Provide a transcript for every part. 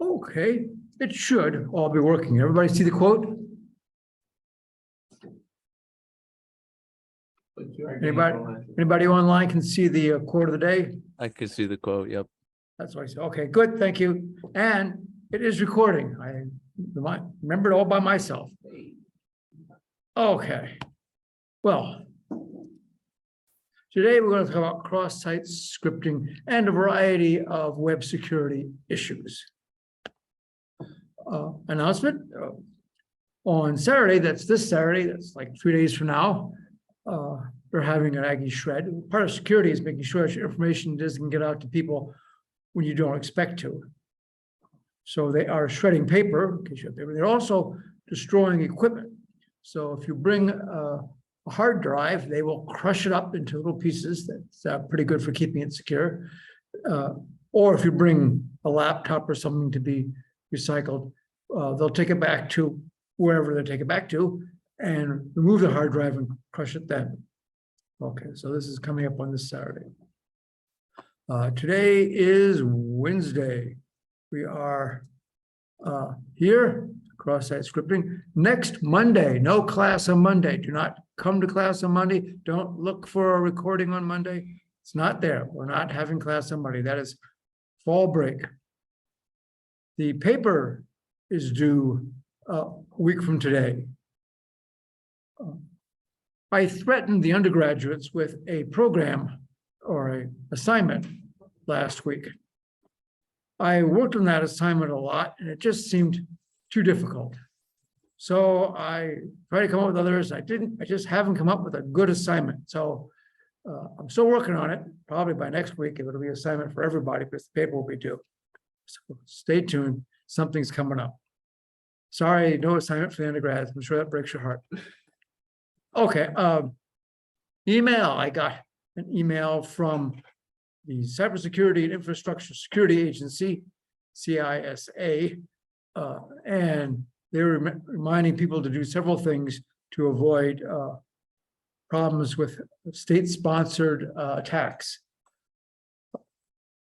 Okay, it should all be working. Everybody see the quote? Anybody online can see the quote of the day? I could see the quote. Yep. That's what I said. Okay, good, thank you. And it is recording. I remember it all by myself. Okay, well, today we're going to talk about cross-site scripting and a variety of web security issues. Announcement on Saturday, that's this Saturday, that's like 3 days from now. They're having an Aggie shred. Part of security is making sure that your information doesn't get out to people when you don't expect to. So they are shredding paper, in case you have paper. They're also destroying equipment. So if you bring a hard drive, they will crush it up into little pieces. That's pretty good for keeping it secure. Or if you bring a laptop or something to be recycled, they'll take it back to wherever they take it back to and remove the hard drive and crush it then. Okay, so this is coming up on this Saturday. Today is Wednesday. We are here, cross-site scripting. Next Monday, no class on Monday. Do not come to class on Monday. Don't look for a recording on Monday. It's not there. We're not having class on Monday. That is fall break. The paper is due a week from today. I threatened the undergraduates with a program or an assignment last week. I worked on that assignment a lot and it just seemed too difficult. So I tried to come up with others. I just haven't come up with a good assignment. So I'm still working on it. Probably by next week, it'll be an assignment for everybody because the paper will be due. So stay tuned. Something's coming up. Sorry, no assignment for the undergrads. I'm sure that breaks your heart. Okay, email. I got an email from the Cybersecurity and Infrastructure Security Agency, CISA, and they were reminding people to do several things to avoid problems with state-sponsored attacks.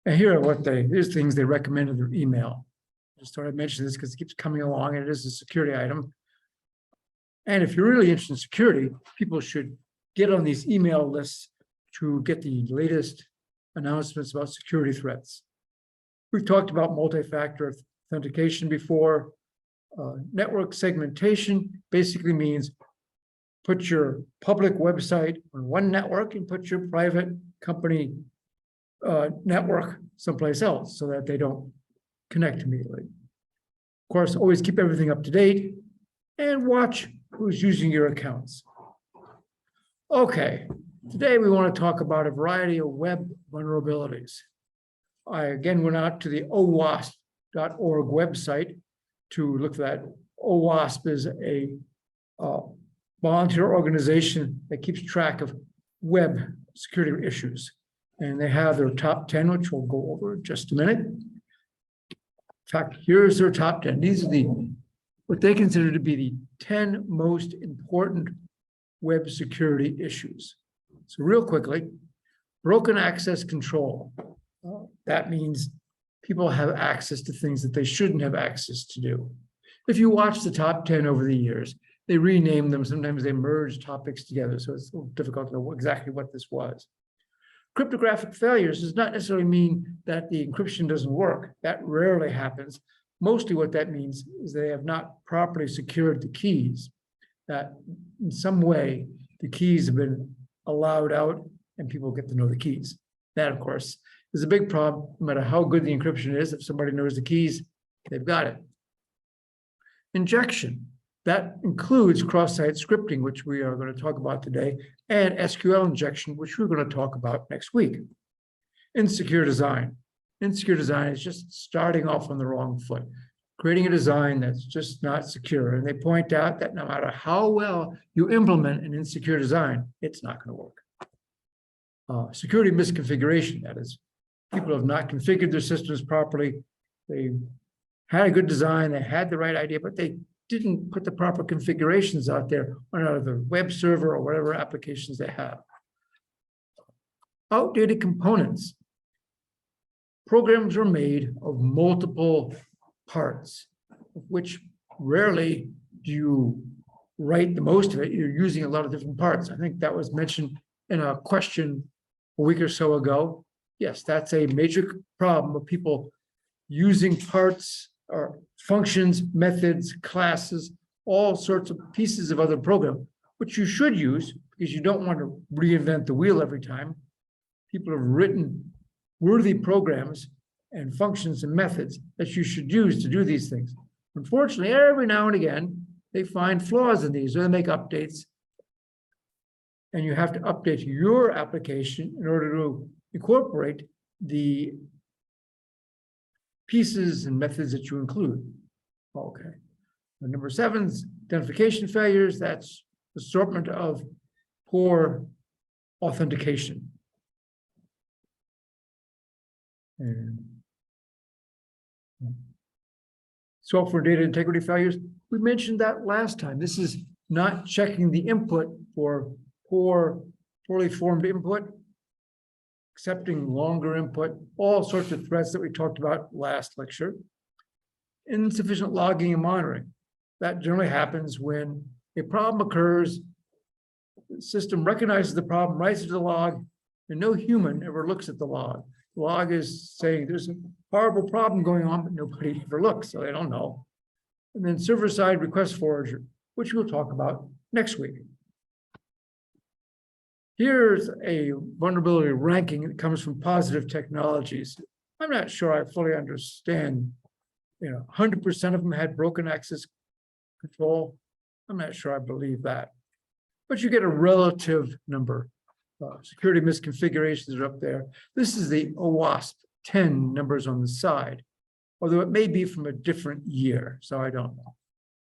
And here are here's things they recommend in their email. I just thought I'd mention this because it keeps coming along and it is a security item. And if you're really interested in security, people should get on these email lists to get the latest announcements about security threats. We've talked about multi-factor authentication before. Network segmentation basically means put your public website on one network and put your private company network someplace else so that they don't connect immediately. Of course, always keep everything up to date and watch who's using your accounts. Okay, today we want to talk about a variety of web vulnerabilities. I again went out to the OWASP.org website to look for that. OWASP is a volunteer organization that keeps track of web security issues. And they have their top 10, which we'll go over in just a minute. In fact, here's their top 10. These are what they consider to be the 10 most important web security issues. So real quickly, broken access control. That means people have access to things that they shouldn't have access to do. If you watch the top 10 over the years, they rename them. Sometimes they merge topics together. So it's a little difficult to know exactly what this was. Cryptographic failures does not necessarily mean that the encryption doesn't work. That rarely happens. Mostly what that means is they have not properly secured the keys, that in some way the keys have been allowed out and people get to know the keys. That, of course, is a big problem. No matter how good the encryption is, if somebody knows the keys, they've got it. Injection. That includes cross-site scripting, which we are going to talk about today, and SQL injection, which we're going to talk about next week. Insecure design. Insecure design is just starting off on the wrong foot, creating a design that's just not secure. And they point out that no matter how well you implement an insecure design, it's not going to work. Security misconfiguration, that is, people have not configured their systems properly. They had a good design, they had the right idea, but they didn't put the proper configurations out there on either the web server or whatever applications they have. Outdated components. programs are made of multiple parts, which rarely do you write the most of it. You're using a lot of different parts. I think that was mentioned in a question a week or so ago. Yes, that's a major problem of people using parts or functions, methods, classes, all sorts of pieces of other program, which you should use because you don't want to reinvent the wheel every time. People have written worthy programs and functions and methods that you should use to do these things. Unfortunately, every now and again, they find flaws in these or they make updates. And you have to update your application in order to incorporate the pieces and methods that you include. Okay. And number 7 is identification failures. That's assortment of poor authentication. And software data integrity failures. We mentioned that last time. This is not checking the input for poorly formed input, accepting longer input, all sorts of threats that we talked about last lecture. Insufficient logging and monitoring. That generally happens when a problem occurs, the system recognizes the problem, writes it to the log, and no human ever looks at the log. The log is saying there's a horrible problem going on, but nobody ever looks, so they don't know. And then server-side request forwarder, which we'll talk about next week. Here's a vulnerability ranking that comes from Positive Technologies. I'm not sure I fully understand. 100% of them had broken access control. I'm not sure I believe that. But you get a relative number. Security misconfigurations are up there. This is the OWASP 10 numbers on the side, although it may be from a different year, so I don't know.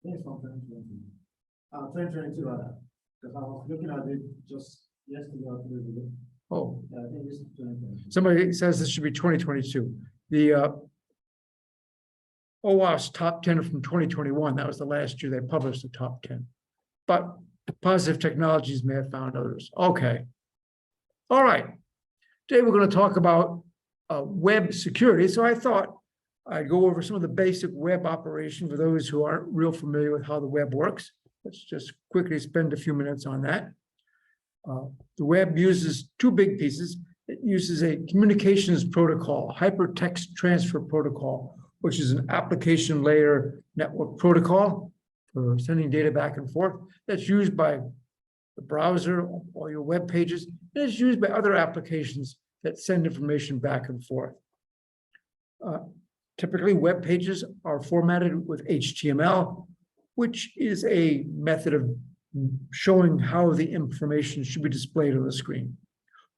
Yes, from 2022, because I was looking at it just yesterday or 2 days ago. Oh, Yeah, I think this is 2022. somebody says this should be 2022. The OWASP top 10 from 2021. That was the last year they published the top 10. But Positive Technologies may have found others. Okay. All right. Today we're going to talk about web security. So I thought I'd go over some of the basic web operation for those who aren't real familiar with how the web works. Let's just quickly spend a few minutes on that. The web uses 2 big pieces. It uses a communications protocol, hypertext transfer protocol, which is an application layer network protocol for sending data back and forth. That's used by the browser, all your web pages, and it's used by other applications that send information back and forth. Typically, web pages are formatted with HTML, which is a method of showing how the information should be displayed on the screen.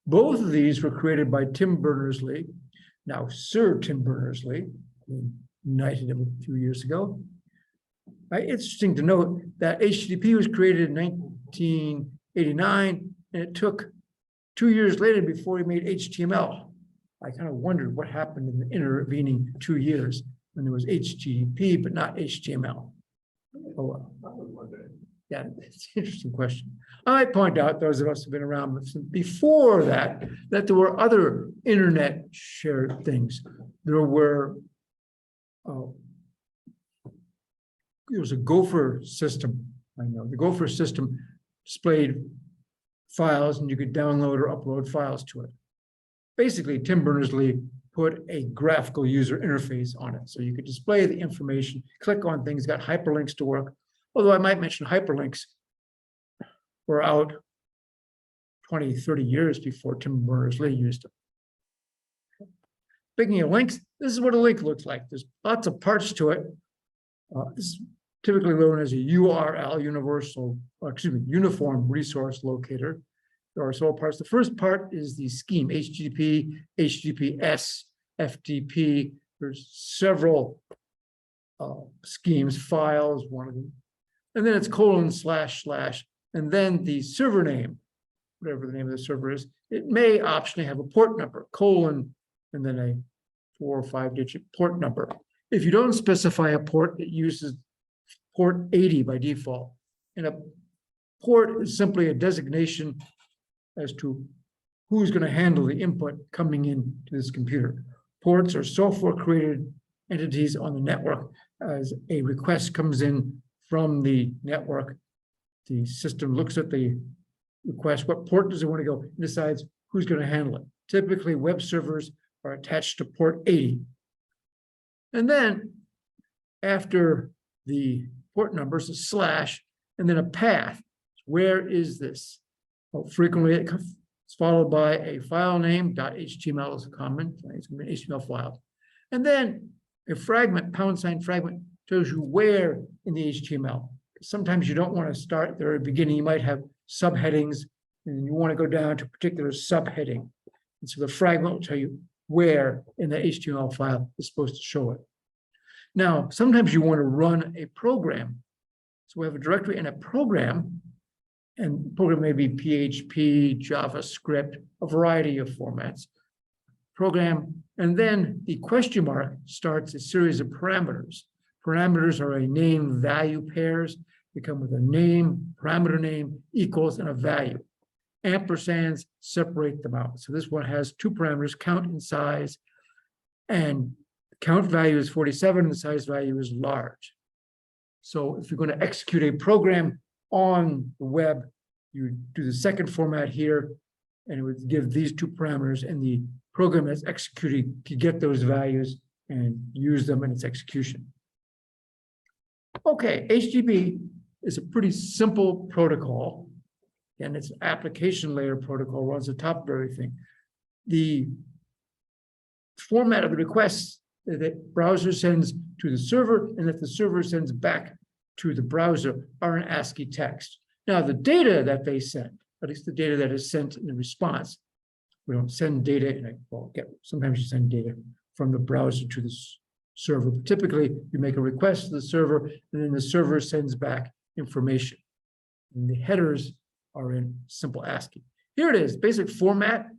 Both of these were created by Tim Berners-Lee, now Sir Tim Berners-Lee, who knighted him a few years ago. Interesting to note that HTTP was created in 1989, and it took 2 years later before he made HTML. I kind of wondered what happened in the intervening 2 years when there was HTTP, but not HTML. Oh, well. Yeah, it's an interesting question. I might point out, those of us who've been around before that, that there were other internet shared things. There was a Gopher system. I know the Gopher system displayed files and you could download or upload files to it. Basically, Tim Berners-Lee put a graphical user interface on it. So you could display the information, click on things, got hyperlinks to work. Although I might mention hyperlinks were out 20, 30 years before Tim Berners-Lee used them. Speaking of links, this is what a link looks like. There's lots of parts to it. This is typically known as a URL, Uniform Resource Locator. There are several parts. The first part is the scheme, HTTP, HTTPS, FTP. There's several schemes, files, one of them. And then it's : / and then the server name, whatever the name of the server is. It may optionally have a port number, : and then a 4 or 5 digit port number. If you don't specify a port, it uses port 80 by default. And a port is simply a designation as to who's going to handle the input coming into this computer. Ports are software-created entities on the network. As a request comes in from the network, the system looks at the request, what port does it want to go, and decides who's going to handle it. Typically, web servers are attached to port 80. And then after the port numbers, a slash, and then a path. Where is this? Well, frequently it's followed by a file name, .html is common, it's an HTML file. And then a fragment, # fragment, tells you where in the HTML. Sometimes you don't want to start at the very beginning. You might have subheadings, and you want to go down to a particular subheading. And so the fragment will tell you where in the HTML file is supposed to show it. Now, sometimes you want to run a program. So we have a directory and a program, and program may be PHP, JavaScript, a variety of formats. Program, and then the question mark starts a series of parameters. Parameters are a name value pairs. They come with a name, parameter name, equals, and a value. Ampersands separate them out. So this one has two parameters, count and size, and count value is 47, and the size value is large. So if you're going to execute a program on the web, you do the second format here, and it would give these two parameters, and the program that's executing to get those values and use them in its execution. Okay, HTTP is a pretty simple protocol, and it's an application layer protocol, runs on top of everything. The format of the requests that the browser sends to the server and that the server sends back to the browser are in ASCII text. Now, the data that they send, at least the data that is sent in the response, we don't send data in a, well, sometimes you send data from the browser to the server. But typically, you make a request to the server, and then the server sends back information. And the headers are in simple ASCII. Here it is, basic format.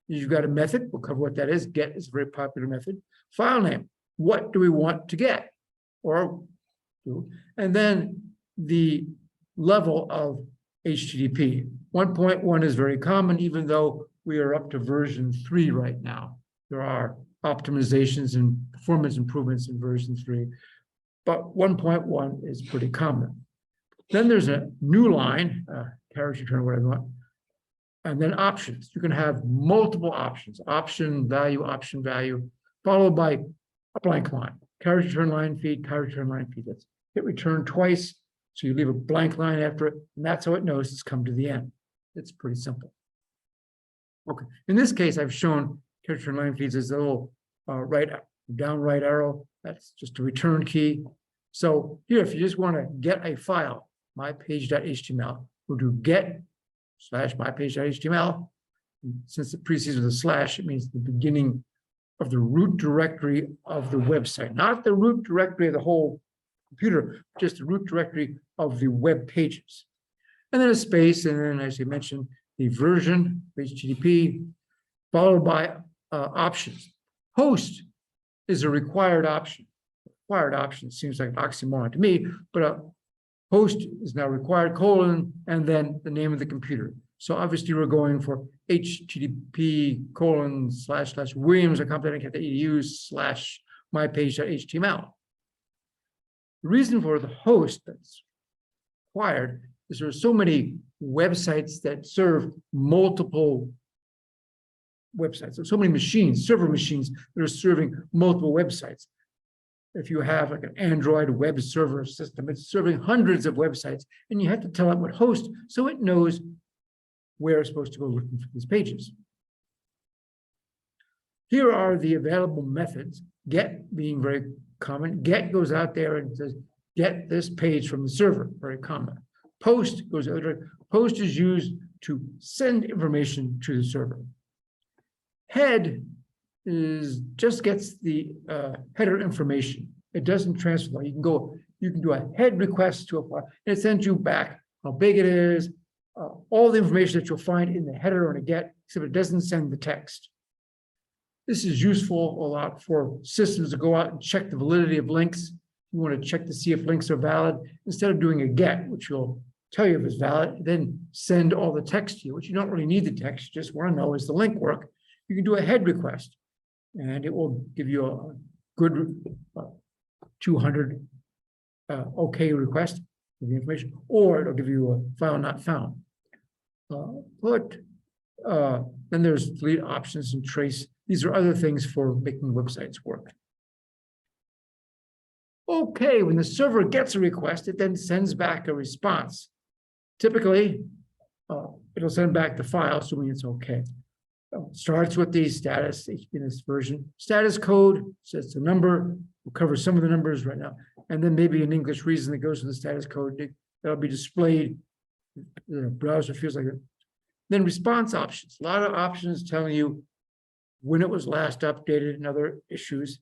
You've got a method. We'll cover what that is. Get is a very popular method. File name. What do we want to get? Or do? And then the level of HTTP. 1.1 is very common, even though we are up to version 3 right now. There are optimizations and performance improvements in version 3, but 1.1 is pretty common. Then there's a new line, carriage return, whatever you want, and then options. You can have multiple options, option value, followed by a blank line, carriage return line feed, carriage return line feed. That's hit return twice, so you leave a blank line after it, and that's how it knows it's come to the end. It's pretty simple. Okay, in this case, I've shown carriage return line feeds as a little down right arrow. That's just a return key. So here, if you just want to get a file, mypage.html, we'll do get/mypage.html. Since it precedes with a slash, it means the beginning of the root directory of the website, not the root directory of the whole computer, just the root directory of the web pages. And then a space, and then, as you mentioned, the version of HTTP, followed by options. Host is a required option. Required option seems like an oxymoron to me, but a host is now required, colon, and then the name of the computer. So obviously we're going for http://williams.com.edu/mypage.html. The reason for the host that's required is there are so many websites that serve multiple websites. There's so many machines, server machines, that are serving multiple websites. If you have like an Android web server system, it's serving hundreds of websites, and you have to tell it what host, so it knows where it's supposed to go looking for these pages. Here are the available methods. Get being very common. Get goes out there and says, get this page from the server, very common. Post goes out there. Post is used to send information to the server. Head just gets the header information. It doesn't transfer. You can do a head request to a file, and it sends you back how big it is, all the information that you'll find in the header on a get, except it doesn't send the text. This is useful a lot for systems to go out and check the validity of links. You want to check to see if links are valid. Instead of doing a get, which will tell you if it's valid, then send all the text to you, which you don't really need the text, you just want to know, is the link work? You can do a head request. and it will give you a good 200 OK request for the information, or it'll give you a file not found. Then there's delete options and trace. These are other things for making websites work. Okay, when the server gets a request, it then sends back a response. Typically, it'll send back the file, assuming it's okay. Starts with the status in this version. Status code says the number. We'll cover some of the numbers right now, and then maybe an English reason that goes with the status code that'll be displayed. The browser feels like it. Then response options. A lot of options telling you when it was last updated and other issues.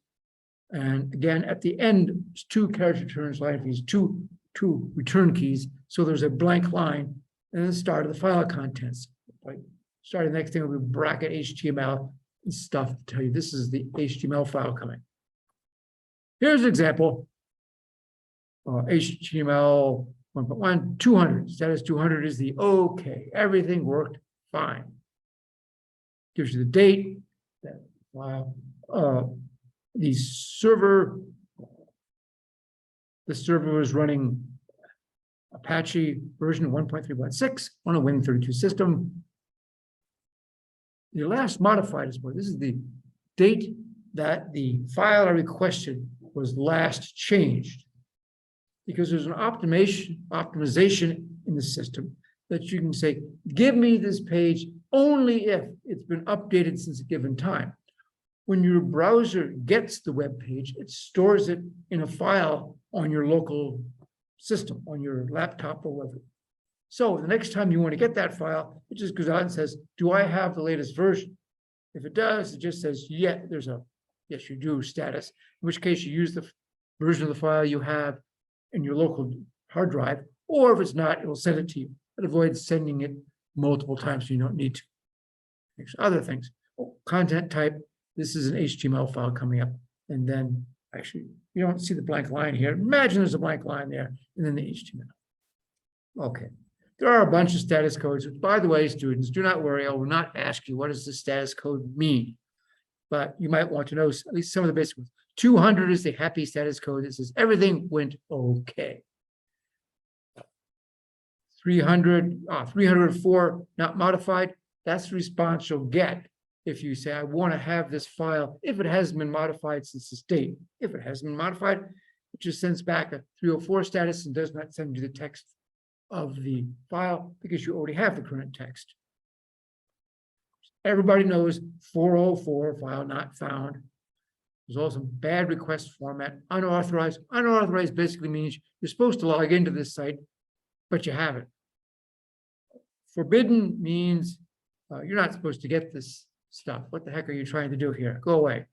And again, at the end, it's 2 character returns line keys, two return keys. So there's a blank line, and then start of the file contents. Like starting the next thing will be bracket HTML and stuff to tell you this is the HTML file coming. Here's an example. HTML 1.1, 200. Status 200 is the okay. Everything worked fine. Gives you the date. That file. The server was running Apache version 1.3.6 on a Win32 system. The last modified is this is the date that the file I requested was last changed, because there's an optimization in the system that you can say, give me this page only if it's been updated since a given time. When your browser gets the web page, it stores it in a file on your local system, on your laptop or whatever. So the next time you want to get that file, it just goes out and says, do I have the latest version? If it does, it just says, yeah, there's a yes, you do status, in which case you use the version of the file you have in your local hard drive, or if it's not, it will send it to you. It avoids sending it multiple times so you don't need to. There's other things. Content type, this is an HTML file coming up. And then actually, you don't see the blank line here. Imagine there's a blank line there, and then the HTML. Okay. There are a bunch of status codes, which, by the way, students, do not worry. I will not ask you what does the status code mean. But you might want to know at least some of the basic ones. 200 is the happy status code. It says everything went okay. 304 not modified. That's the response you'll get if you say, I want to have this file, if it hasn't been modified since this date. If it hasn't been modified, it just sends back a 304 status and does not send you the text of the file because you already have the current text. Everybody knows 404, file not found. There's also bad request format, unauthorized. Unauthorized basically means you're supposed to log into this site, but you haven't. Forbidden means you're not supposed to get this stuff. What the heck are you trying to do here? Go away.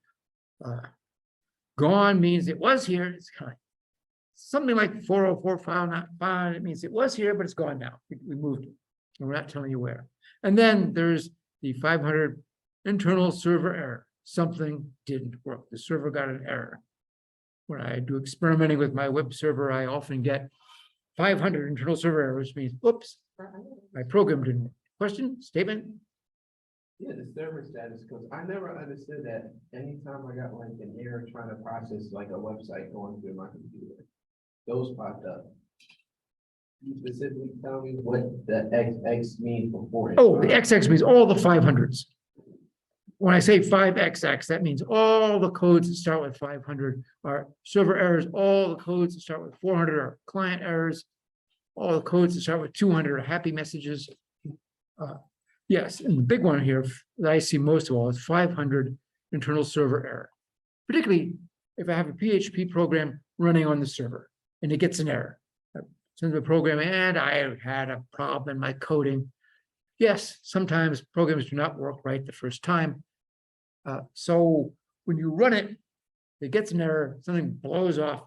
Gone means it was here. It's kind of something like 404 file not found. It means it was here, but it's gone now. We moved it, and we're not telling you where. And then there's the 500 internal server error. Something didn't work. The server got an error. When I do experimenting with my web server, I often get 500 internal server error, which means, oops, my program didn't work. Question, statement? Yeah, the server status codes. I never understood that anytime I got like an error trying to process like a website going through my computer, those popped up. You specifically tell me what the XX means before it. Oh, the XX means all the 500s. When I say 5XX, that means all the codes that start with 500 are server errors. All the codes that start with 400 are client errors. All the codes that start with 200 are happy messages. Yes, and the big one here that I see most of all is 500 internal server error. Particularly if I have a PHP program running on the server and it gets an error. I send the program and I had a problem in my coding. Yes, sometimes programs do not work right the first time. So when you run it, it gets an error, something blows off,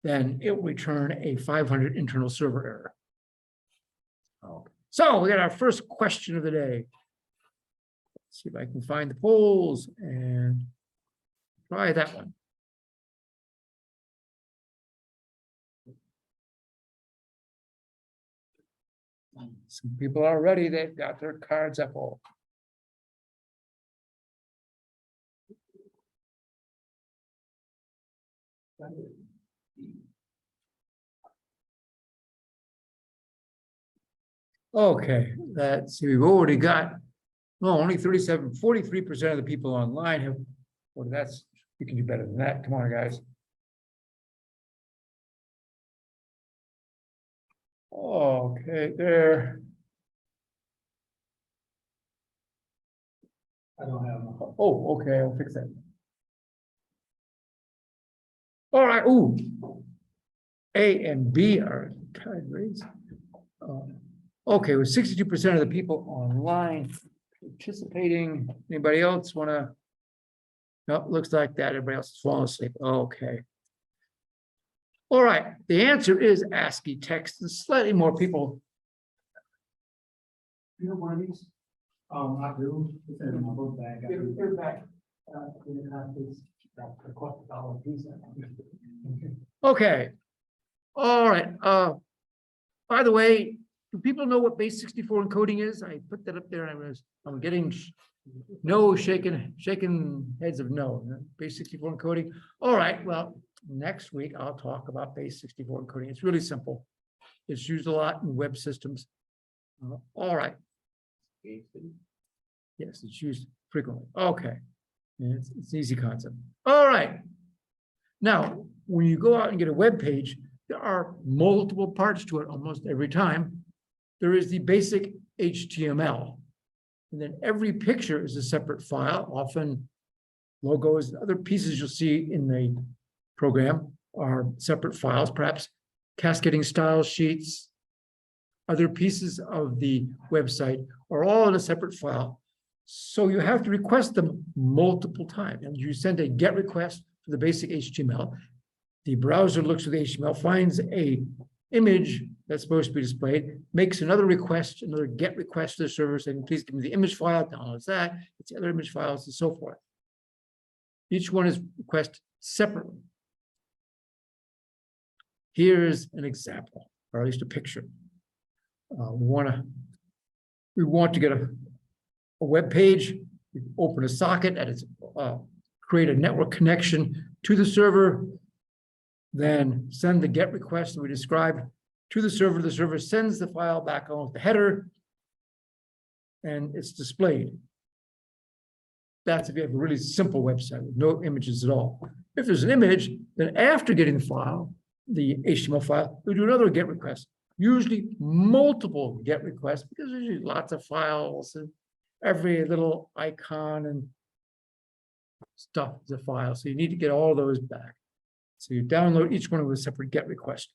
then it will return a 500 internal server error. Okay. So we got our first question of the day. Let's see if I can find the polls and try that one. Some people are ready. They've got their cards up all. send it. Okay, let's see, we've already got, no, only 43% of the people online have, well, that's, you can do better than that. Come on, guys. Okay, there. I don't have. Oh, okay, I'll fix that. All right, ooh. A and B are tied rates. Okay, with 62% of the people online participating. Anybody else want to? No, looks like that. Everybody else is falling asleep. Okay. All right, the answer is ASCII text, and slightly more people. You know one of these? I do. It's in my book bag. They're back. Okay. All right. By the way, do people know what base 64 encoding is? I put that up there. I'm getting no shaking heads of no. Base 64 encoding. All right. Well, next week I'll talk about base 64 encoding. It's really simple. It's used a lot in web systems. All right. Yes, it's used frequently. Okay. And it's an easy concept. All right. Now, when you go out and get a web page, there are multiple parts to it almost every time. There is the basic HTML. And then every picture is a separate file. Often logos, other pieces you'll see in the program are separate files, perhaps cascading style sheets, other pieces of the website are all in a separate file. So you have to request them multiple times. And you send a GET request for the basic HTML. The browser looks at the HTML, finds a image that's supposed to be displayed, makes another request, another GET request to the server saying, please give me the image file, downloads that, it's the other image files, and so forth. Each one is requested separately. Here's an example, or at least a picture. We want to get a web page, open a socket, and it's create a network connection to the server, then send the GET request that we described to the server. The server sends the file back on with the header, and it's displayed. That's if you have a really simple website with no images at all. If there's an image, then after getting the file, the HTML file, we do another GET request. Usually multiple GET requests because there's usually lots of files and every little icon and stuff is a file. So you need to get all those back. So you download each one with a separate GET request.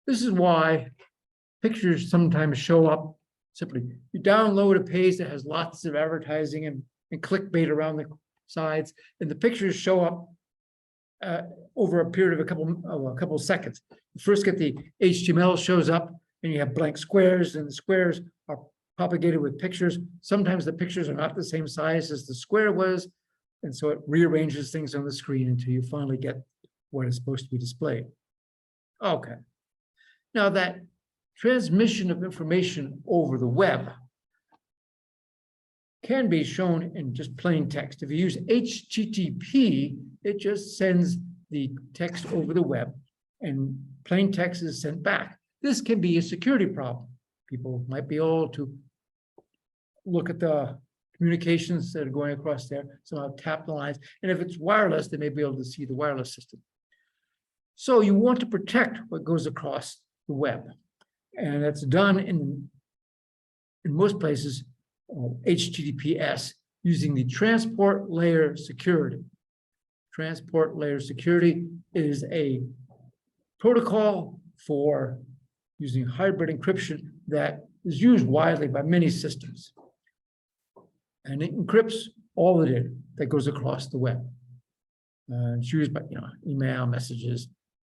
This is why pictures sometimes show up simply. You download a page that has lots of advertising and clickbait around the sides, and the pictures show up over a period of a couple of seconds. You first get the HTML shows up, and you have blank squares, and the squares are propagated with pictures. Sometimes the pictures are not the same size as the square was, and so it rearranges things on the screen until you finally get what is supposed to be displayed. Okay. Now that transmission of information over the web can be shown in just plain text. If you use HTTP, it just sends the text over the web and plain text is sent back. This can be a security problem. People might be able to look at the communications that are going across there, somehow tap the lines. And if it's wireless, they may be able to see the wireless system. So you want to protect what goes across the web. And that's done in most places, HTTPS, using the transport layer security. Transport layer security is a protocol for using hybrid encryption that is used widely by many systems. And it encrypts all the data that goes across the web. It's used by email, messages,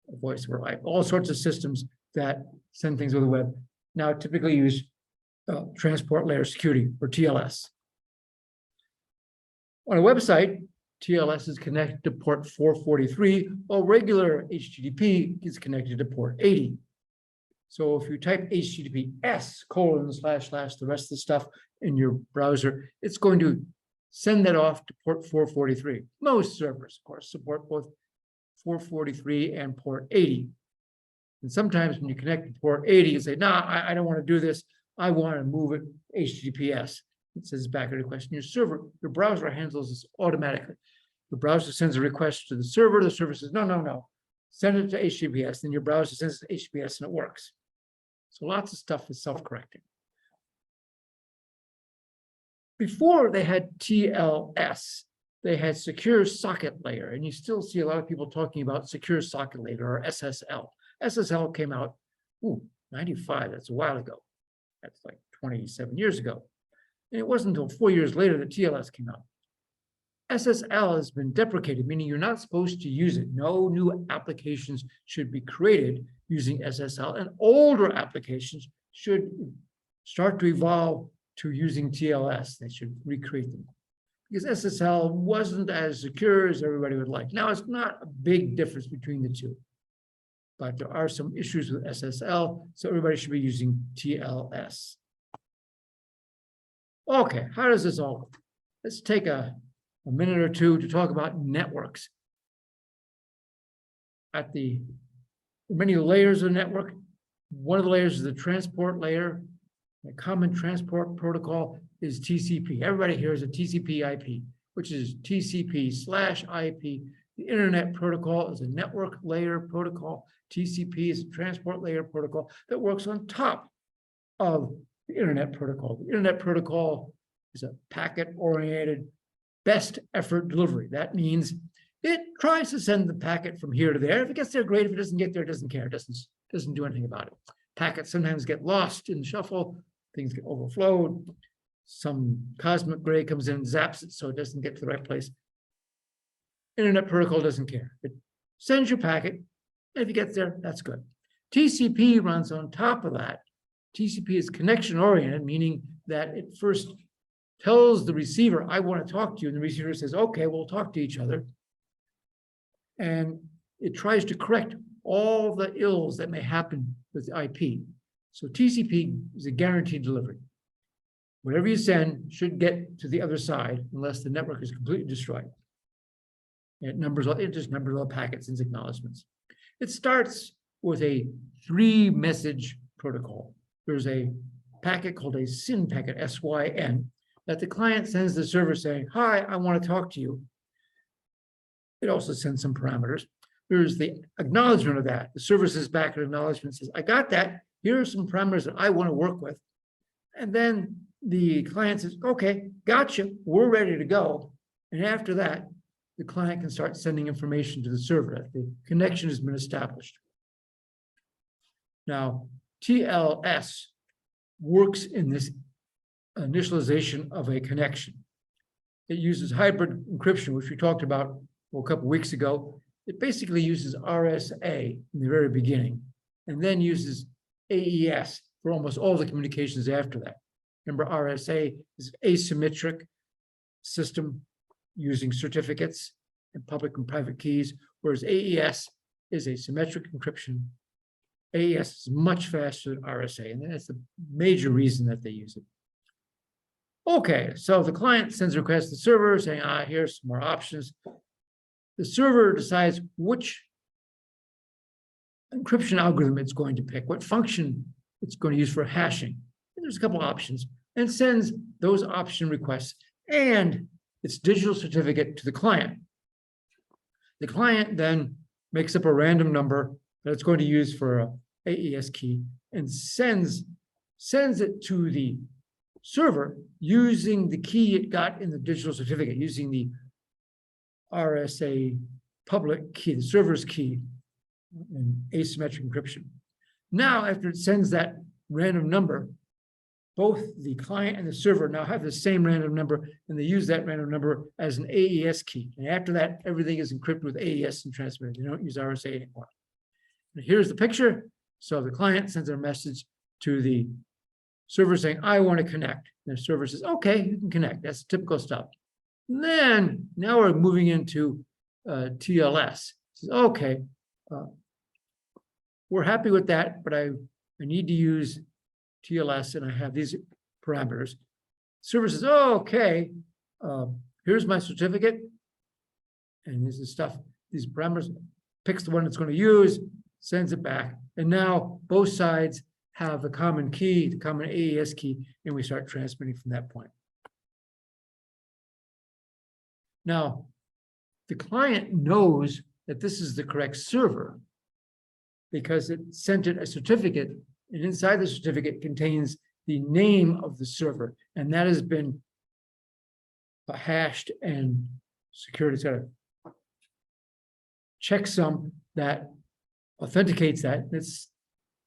voice over IP, all sorts of systems that send things over the web. Now typically use transport layer security, or TLS. On a website, TLS is connected to port 443, while regular HTTP is connected to port 80. So if you type HTTPS : the rest of the stuff in your browser, it's going to send that off to port 443. Most servers, of course, support both 443 and port 80. And sometimes when you connect to port 80, you say, nah, I don't want to do this. I want to move it HTTPS. It says back a request. And your browser handles this automatically. The browser sends a request to the server says, no. Send it to HTTPS. Then your browser sends it to HTTPS and it works. So lots of stuff is self-correcting. Before they had TLS, they had secure socket layer. And you still see a lot of people talking about secure socket layer or SSL. SSL came out, 95, that's a while ago. That's like 27 years ago. And it wasn't until 4 years later that TLS came out. SSL has been deprecated, meaning you're not supposed to use it. No new applications should be created using SSL, and older applications should start to evolve to using TLS. They should recreate them. Because SSL wasn't as secure as everybody would like. Now, it's not a big difference between the two, but there are some issues with SSL, so everybody should be using TLS. Okay, how does this all work? Let's take a minute or two to talk about networks. There are many layers of the network. One of the layers is the transport layer. The common transport protocol is TCP. Everybody here is a TCP/IP, which is TCP/IP. The internet protocol is a network layer protocol. TCP is a transport layer protocol that works on top of the internet protocol. The internet protocol is a packet-oriented best effort delivery. That means it tries to send the packet from here to there. If it gets there, great. If it doesn't get there, it doesn't care. It doesn't do anything about it. Packets sometimes get lost in the shuffle. Things get overflowed. Some cosmic ray comes in and zaps it so it doesn't get to the right place. Internet protocol doesn't care. It sends your packet. And if it gets there, that's good. TCP runs on top of that. TCP is connection-oriented, meaning that it first tells the receiver, I want to talk to you, and the receiver says, okay, we'll talk to each other. And it tries to correct all the ills that may happen with IP. So TCP is a guaranteed delivery. Whatever you send should get to the other side unless the network is completely destroyed. It just numbers all packets and acknowledgements. It starts with a 3-message protocol. There's a packet called a SYN packet, SYN, that the client sends the server saying, hi, I want to talk to you. It also sends some parameters. There's the acknowledgement of that. The server says back an acknowledgement, says, I got that. Here are some parameters that I want to work with. And then the client says, okay, gotcha, we're ready to go. And after that, the client can start sending information to the server that the connection has been established. Now, TLS works in this initialization of a connection. It uses hybrid encryption, which we talked about a couple of weeks ago. It basically uses RSA in the very beginning, and then uses AES for almost all the communications after that. Remember, RSA is an asymmetric system using certificates and public and private keys, whereas AES is a symmetric encryption. AES is much faster than RSA, and that's the major reason that they use it. Okay, so the client sends a request to the server saying, here's some more options. The server decides which encryption algorithm it's going to pick, what function it's going to use for hashing. And there's a couple options, and sends those option requests and its digital certificate to the client. The client then makes up a random number that it's going to use for an AES key and sends it to the server using the key it got in the digital certificate, using the RSA public key, the server's key, and asymmetric encryption. Now, after it sends that random number, both the client and the server now have the same random number, and they use that random number as an AES key. And after that, everything is encrypted with AES and transmitted. They don't use RSA anymore. And here's the picture. So the client sends a message to the server saying, I want to connect. And the server says, okay, you can connect. That's typical stuff. And then now we're moving into TLS. It says, okay, we're happy with that, but I need to use TLS, and I have these parameters. Server says, oh, okay, here's my certificate, and this is stuff, these parameters. picks the one it's going to use, sends it back. And now both sides have a common key, the common AES key, and we start transmitting from that point. Now, the client knows that this is the correct server because it sent it a certificate, and inside the certificate contains the name of the server, and that has been hashed and secured. It's got a checksum that authenticates that. It's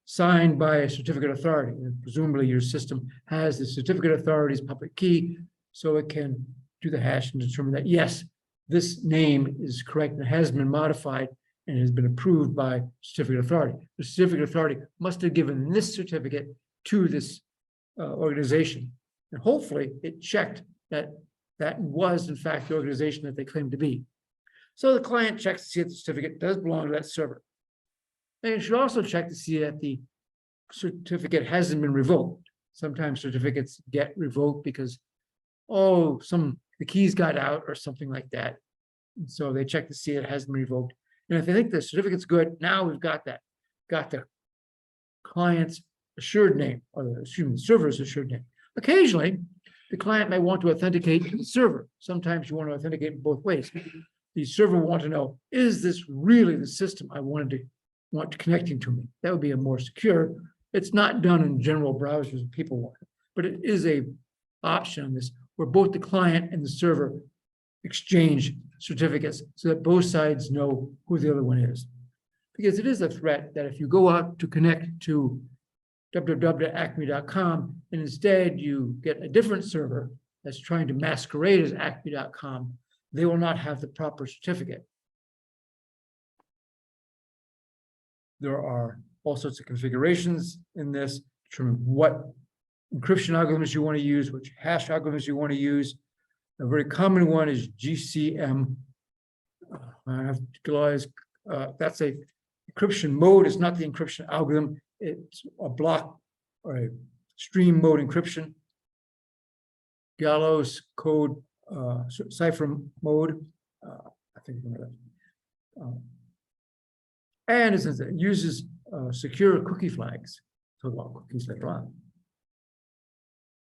signed by a certificate authority, and presumably your system has the certificate authority's public key, so it can do the hash and determine that, yes, this name is correct and has been modified and has been approved by certificate authority. The certificate authority must have given this certificate to this organization. And hopefully it checked that that was in fact the organization that they claim to be. So the client checks to see if the certificate does belong to that server. And you should also check to see that the certificate hasn't been revoked. Sometimes certificates get revoked because, oh, the keys got out or something like that. And so they check to see it hasn't been revoked. And if they think the certificate's good, now we've got that. Got the client's assured name, or the server's assured name. Occasionally, the client may want to authenticate the server. Sometimes you want to authenticate in both ways. The server will want to know, is this really the system I want connecting to me? That would be a more secure. It's not done in general browsers and people want it, but it is a option on this where both the client and the server exchange certificates so that both sides know who the other one is. Because it is a threat that if you go out to connect to www.acme.com and instead you get a different server that's trying to masquerade as acme.com, they will not have the proper certificate. There are all sorts of configurations in this, determine what encryption algorithms you want to use, which hash algorithms you want to use. A very common one is GCM. I have to realize that's a encryption mode. It's not the encryption algorithm. It's a block or a stream mode encryption. Gallows code cipher mode. I think and it uses secure cookie flags. Talk about cookies later on.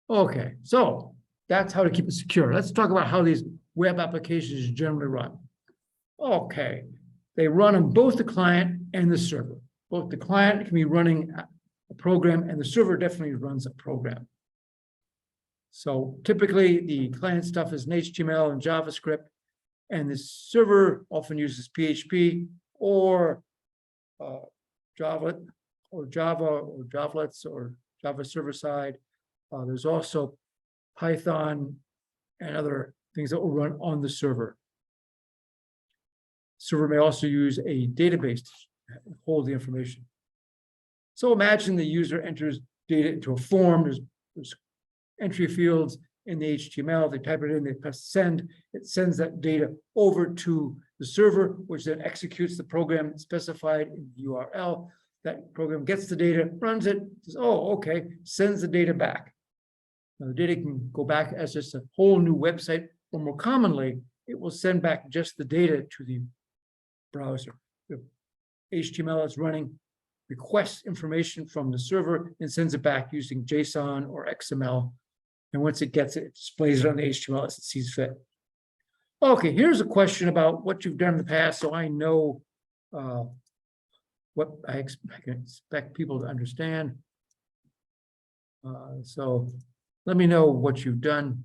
Okay, so that's how to keep it secure. Let's talk about how these web applications generally run. Okay, they run on both the client and the server. Both the client can be running a program and the server definitely runs a program. So typically the client stuff is in HTML and JavaScript, and the server often uses PHP or Java or Javelets or Java server side. There's also Python and other things that will run on the server. Server may also use a database to hold the information. So imagine the user enters data into a form. There's entry fields in the HTML. They type it in, they press send. It sends that data over to the server, which then executes the program specified in the URL. That program gets the data, runs it, says, oh, okay, sends the data back. Now, the data can go back as just a whole new website, or more commonly, it will send back just the data to the browser. The HTML is running, requests information from the server and sends it back using JSON or XML. And once it gets it, it displays it on the HTML as it sees fit. Okay, here's a question about what you've done in the past, so I know what I expect people to understand. So let me know what you've done.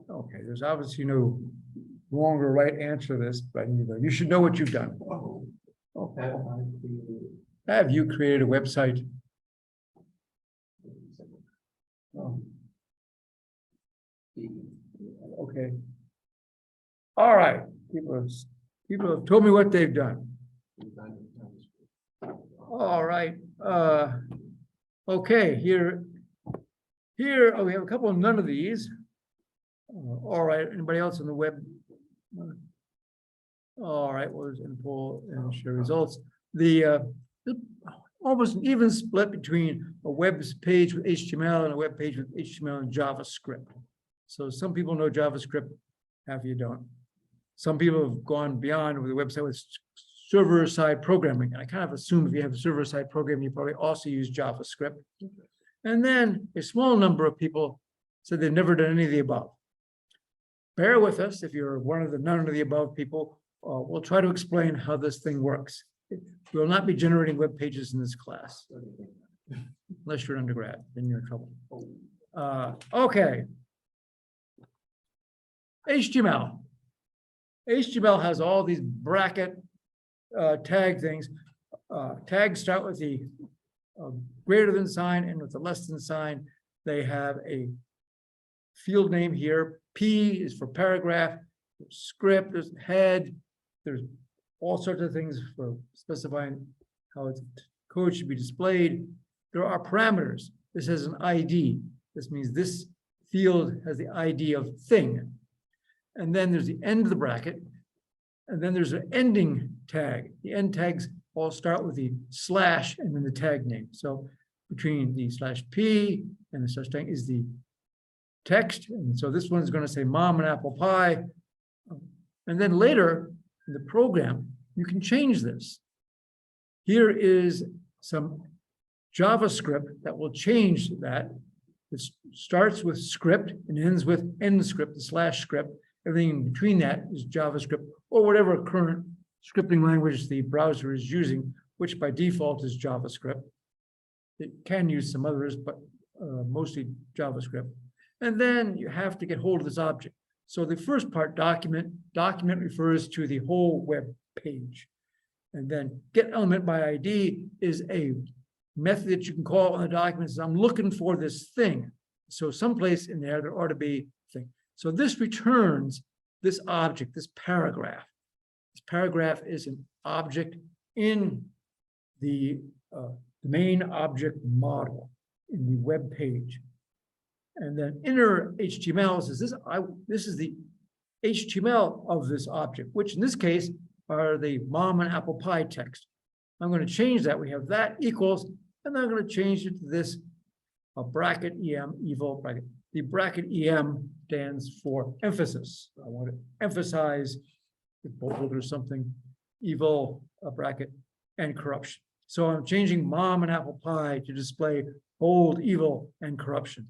Okay, there's obviously no wrong or right answer to this, but you should know what you've done. Okay. Have you created a website? Oh. Okay. All right. People have told me what they've done. All right. Okay. Here. Oh, we have a couple of none of these. All right. Anybody else on the web? All right. What is info and share results? The almost an even split between a web page with HTML and a web page with HTML and JavaScript. So some people know JavaScript, half of you don't. Some people have gone beyond with a website with server-side programming. And I kind of assume if you have a server-side program, you probably also use JavaScript. And then a small number of people said they've never done any of the above. Bear with us if you're one of the none of the above people. We'll try to explain how this thing works. We will not be generating web pages in this class. Unless you're an undergrad, then you're in trouble. Okay. HTML. HTML has all these bracket tag things. Tags start with the greater than sign and with the less than sign. They have a field name here. P is for paragraph. There's script, there's head. There's all sorts of things for specifying how its code should be displayed. There are parameters. This has an ID. This means this field has the ID of thing. And then there's the end of the bracket. And then there's an ending tag. The end tags all start with the slash and then the tag name. So between the /p and the slash tag is the text. And so this one's going to say mom and apple pie. And then later in the program, you can change this. Here is some JavaScript that will change that. It starts with script and ends with end script, the slash script. Everything in between that is JavaScript or whatever current scripting language the browser is using, which by default is JavaScript. It can use some others, but mostly JavaScript. And then you have to get hold of this object. So the first part, document refers to the whole web page. And then get element by ID is a method that you can call on the document. Says, I'm looking for this thing. So someplace in there ought to be a thing. So this returns this object, this paragraph. This paragraph is an object in the main object model in the web page. And then inner HTML says this is the HTML of this object, which in this case are the mom and apple pie text. I'm going to change that. We have that equals, and then I'm going to change it to this bracket EM, evil bracket. The bracket EM stands for emphasis. I want to emphasize bold or something, evil, bracket, and corruption. So I'm changing mom and apple pie to display bold, evil, and corruption.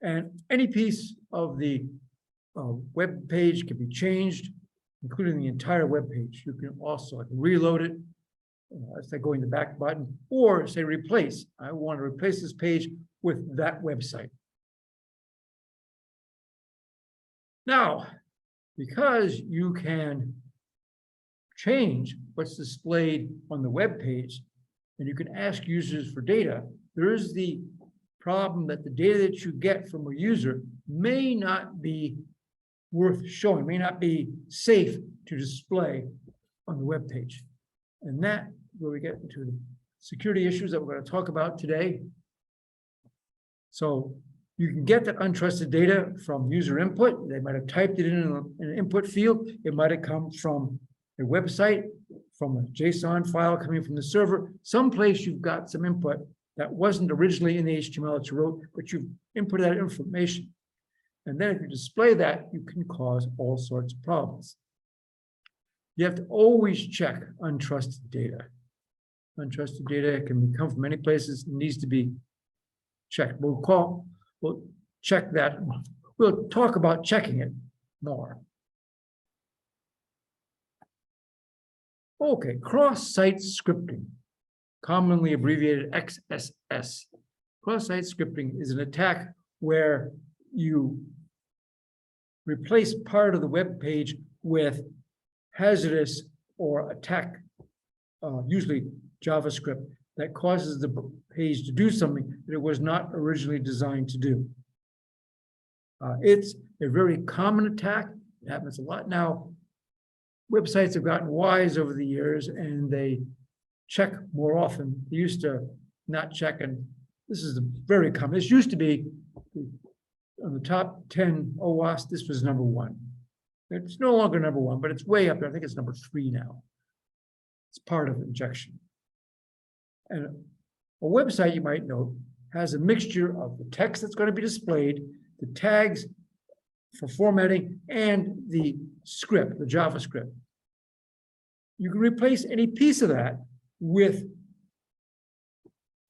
And any piece of the web page can be changed, including the entire web page. You can also reload it. That's like going the back button, or say replace. I want to replace this page with that website. Now, because you can change what's displayed on the web page, and you can ask users for data, there is the problem that the data that you get from a user may not be worth showing, may not be safe to display on the web page. And that, where we get into the security issues that we're going to talk about today. So you can get that untrusted data from user input. They might have typed it in an input field. It might have come from a website, from a JSON file coming from the server. Someplace you've got some input that wasn't originally in the HTML that you wrote, but you've inputted that information. And then if you display that, you can cause all sorts of problems. You have to always check untrusted data. Untrusted data can come from many places. It needs to be checked. We'll check that. We'll talk about checking it more. Okay, cross-site scripting, commonly abbreviated XSS. Cross-site scripting is an attack where you replace part of the web page with hazardous or attack, usually JavaScript, that causes the page to do something that it was not originally designed to do. It's a very common attack. It happens a lot now. Websites have gotten wise over the years and they check more often. They used to not check, and this is very common. This used to be on the top 10 OWASP, this was number 1. It's no longer number 1, but it's way up there. I think it's number 3 now. It's part of injection. And a website, you might note, has a mixture of the text that's going to be displayed, the tags for formatting, and the script, the JavaScript. You can replace any piece of that with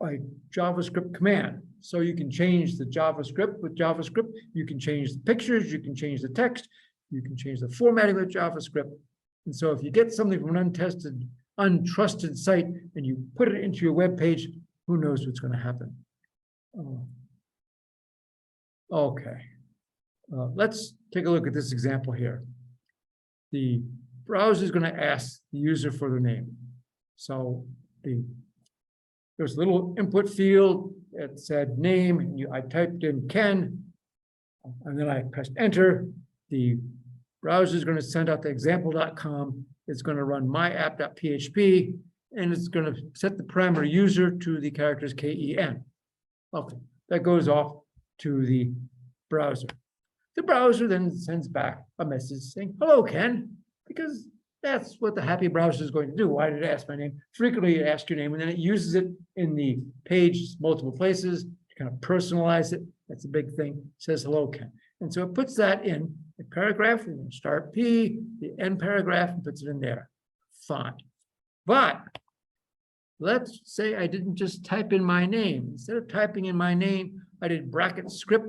a JavaScript command. So you can change the JavaScript with JavaScript, you can change the pictures, you can change the text, you can change the formatting with JavaScript. And so if you get something from an untrusted site and you put it into your web page, who knows what's going to happen? Okay. Let's take a look at this example here. The browser is going to ask the user for their name. So there's a little input field that said name, and I typed in Ken, and then I pressed enter. The browser is going to send out the example.com. It's going to run myapp.php, and it's going to set the parameter user to the characters KEN. Okay, that goes off to the browser. The browser then sends back a message saying, hello, Ken, because that's what the happy browser is going to do. Why did it ask my name? Frequently, it asks your name, and then it uses it in the page multiple places to kind of personalize it. That's a big thing. It says, hello, Ken. And so it puts that in a paragraph, and start P, the end paragraph, and puts it in there. Fine. But let's say I didn't just type in my name. Instead of typing in my name, I did bracket script,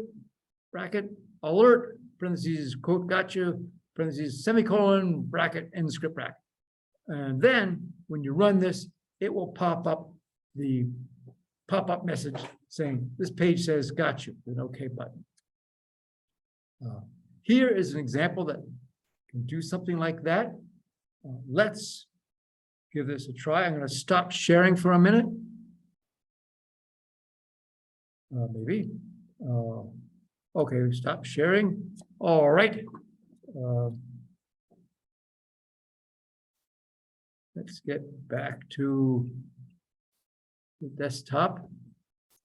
bracket alert, parentheses, quote, gotcha, parentheses, semicolon, bracket, end script bracket. And then when you run this, it will pop up the pop-up message saying, this page says gotcha, with an OK button. Here is an example that can do something like that. Let's give this a try. I'm going to stop sharing for a minute. Maybe. Okay, stop sharing. All right. Let's get back to the desktop.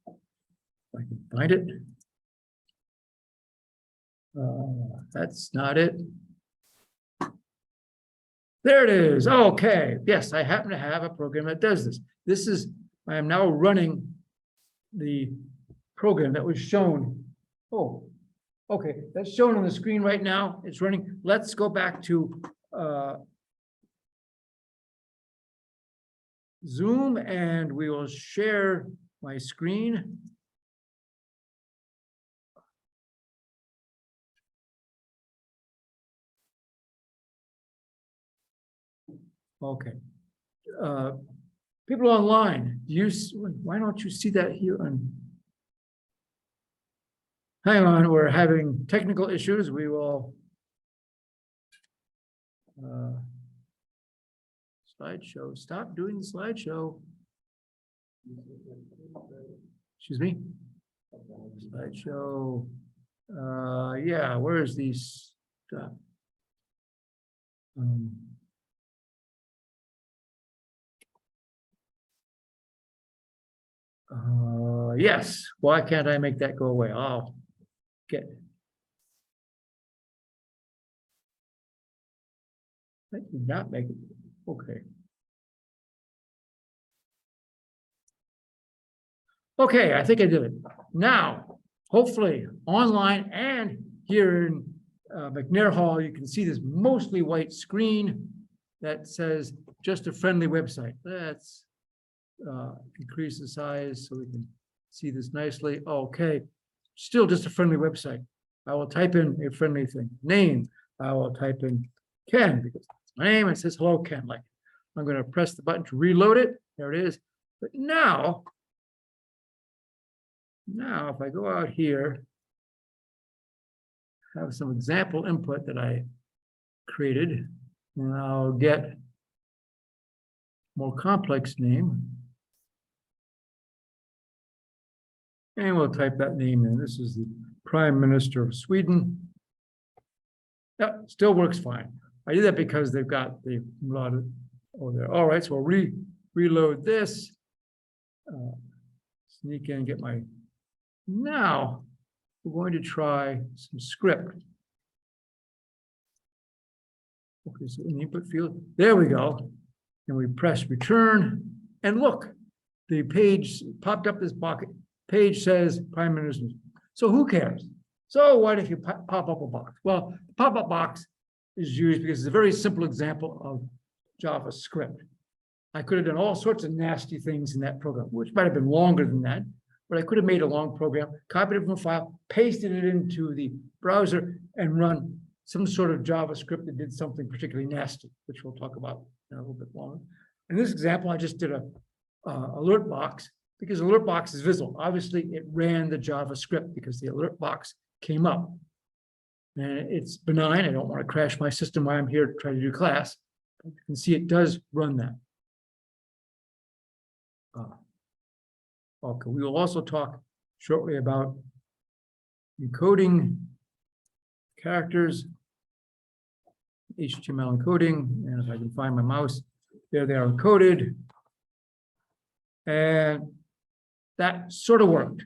If I can find it. That's not it. There it is. Okay. Yes, I happen to have a program that does this. I am now running the program that was shown. Oh, okay. That's shown on the screen right now. It's running. Let's go back to Zoom, and we will share my screen. Okay. People online, why don't you see that here on? Hang on, we're having technical issues. We will. Slideshow, stop doing the slideshow. Excuse me? Slideshow. Yeah, where is these stuff? Yes, why can't I make that go away? I'll get. I did not make it. Okay. Okay, I think I did it. Now, hopefully online and here in McNair Hall, you can see this mostly white screen that says just a friendly website. Let's increase the size so we can see this nicely. Okay, still just a friendly website. I will type in a friendly thing. Name, I will type in Ken because it's my name. It says hello, Ken. Like I'm going to press the button to reload it. There it is. But now if I go out here, have some example input that I created, and I'll get more complex name. And we'll type that name in. This is the Prime Minister of Sweden. That still works fine. I did that because they've got the over there. All right, so we'll reload this. Sneak in and get my. Now we're going to try some script. Okay, so in the input field, there we go. And we press return, and look, the page popped up this box. Page says Prime Minister. So who cares? So what if you pop up a box? Well, the pop-up box is used because it's a very simple example of JavaScript. I could have done all sorts of nasty things in that program, which might have been longer than that, but I could have made a long program, copied it from a file, pasted it into the browser, and run some sort of JavaScript that did something particularly nasty, which we'll talk about in a little bit longer. In this example, I just did a alert box because alert box is visible. Obviously, it ran the JavaScript because the alert box came up. And it's benign. I don't want to crash my system while I'm here to try to do class. You can see it does run that. Okay, we will also talk shortly about encoding characters, HTML encoding, and if I can find my mouse, there they are encoded. And that sort of worked.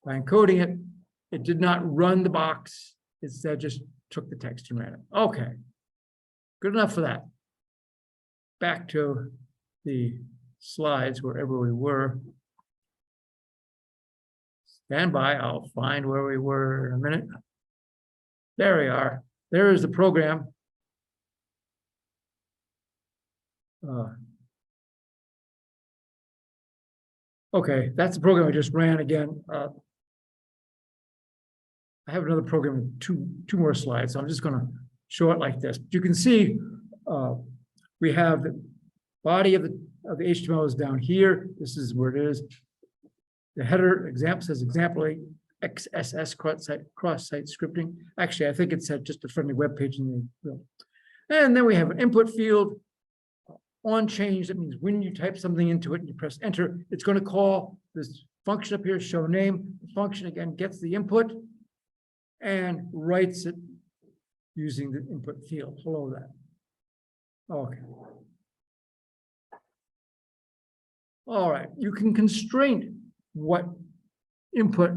By encoding it, it did not run the box. Instead, just took the text and ran it. Okay, good enough for that. Back to the slides, wherever we were. Stand by, I'll find where we were in a minute. There we are. There is the program. Okay, that's the program I just ran again. I have another program with two more slides, so I'm just going to show it like this. You can see we have the body of the HTML is down here. This is where it is. The header example says example XSS cross-site scripting. Actually, I think it said just a friendly web page in the and then we have an input field on change. That means when you type something into it and you press enter, it's going to call this function up here, show name. The function again gets the input and writes it using the input field below that. Okay. All right, you can constrain what input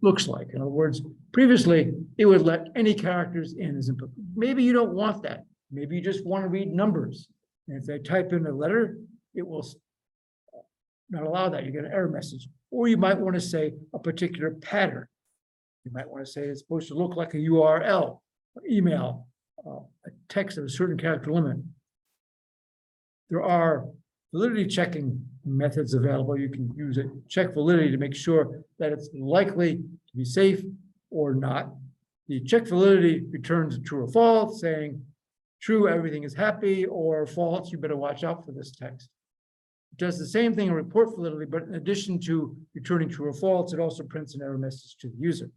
looks like. In other words, previously, it would let any characters in as input. Maybe you don't want that. Maybe you just want to read numbers. And if they type in a letter, it will not allow that. You get an error message. Or you might want to say a particular pattern. You might want to say it's supposed to look like a URL, email, a text of a certain character limit. There are validity checking methods available. You can use it, check validity to make sure that it's likely to be safe or not. The check validity returns true or false, saying true, everything is happy, or false, you better watch out for this text. It does the same thing in report validity, but in addition to returning true or false, it also prints an error message to the user.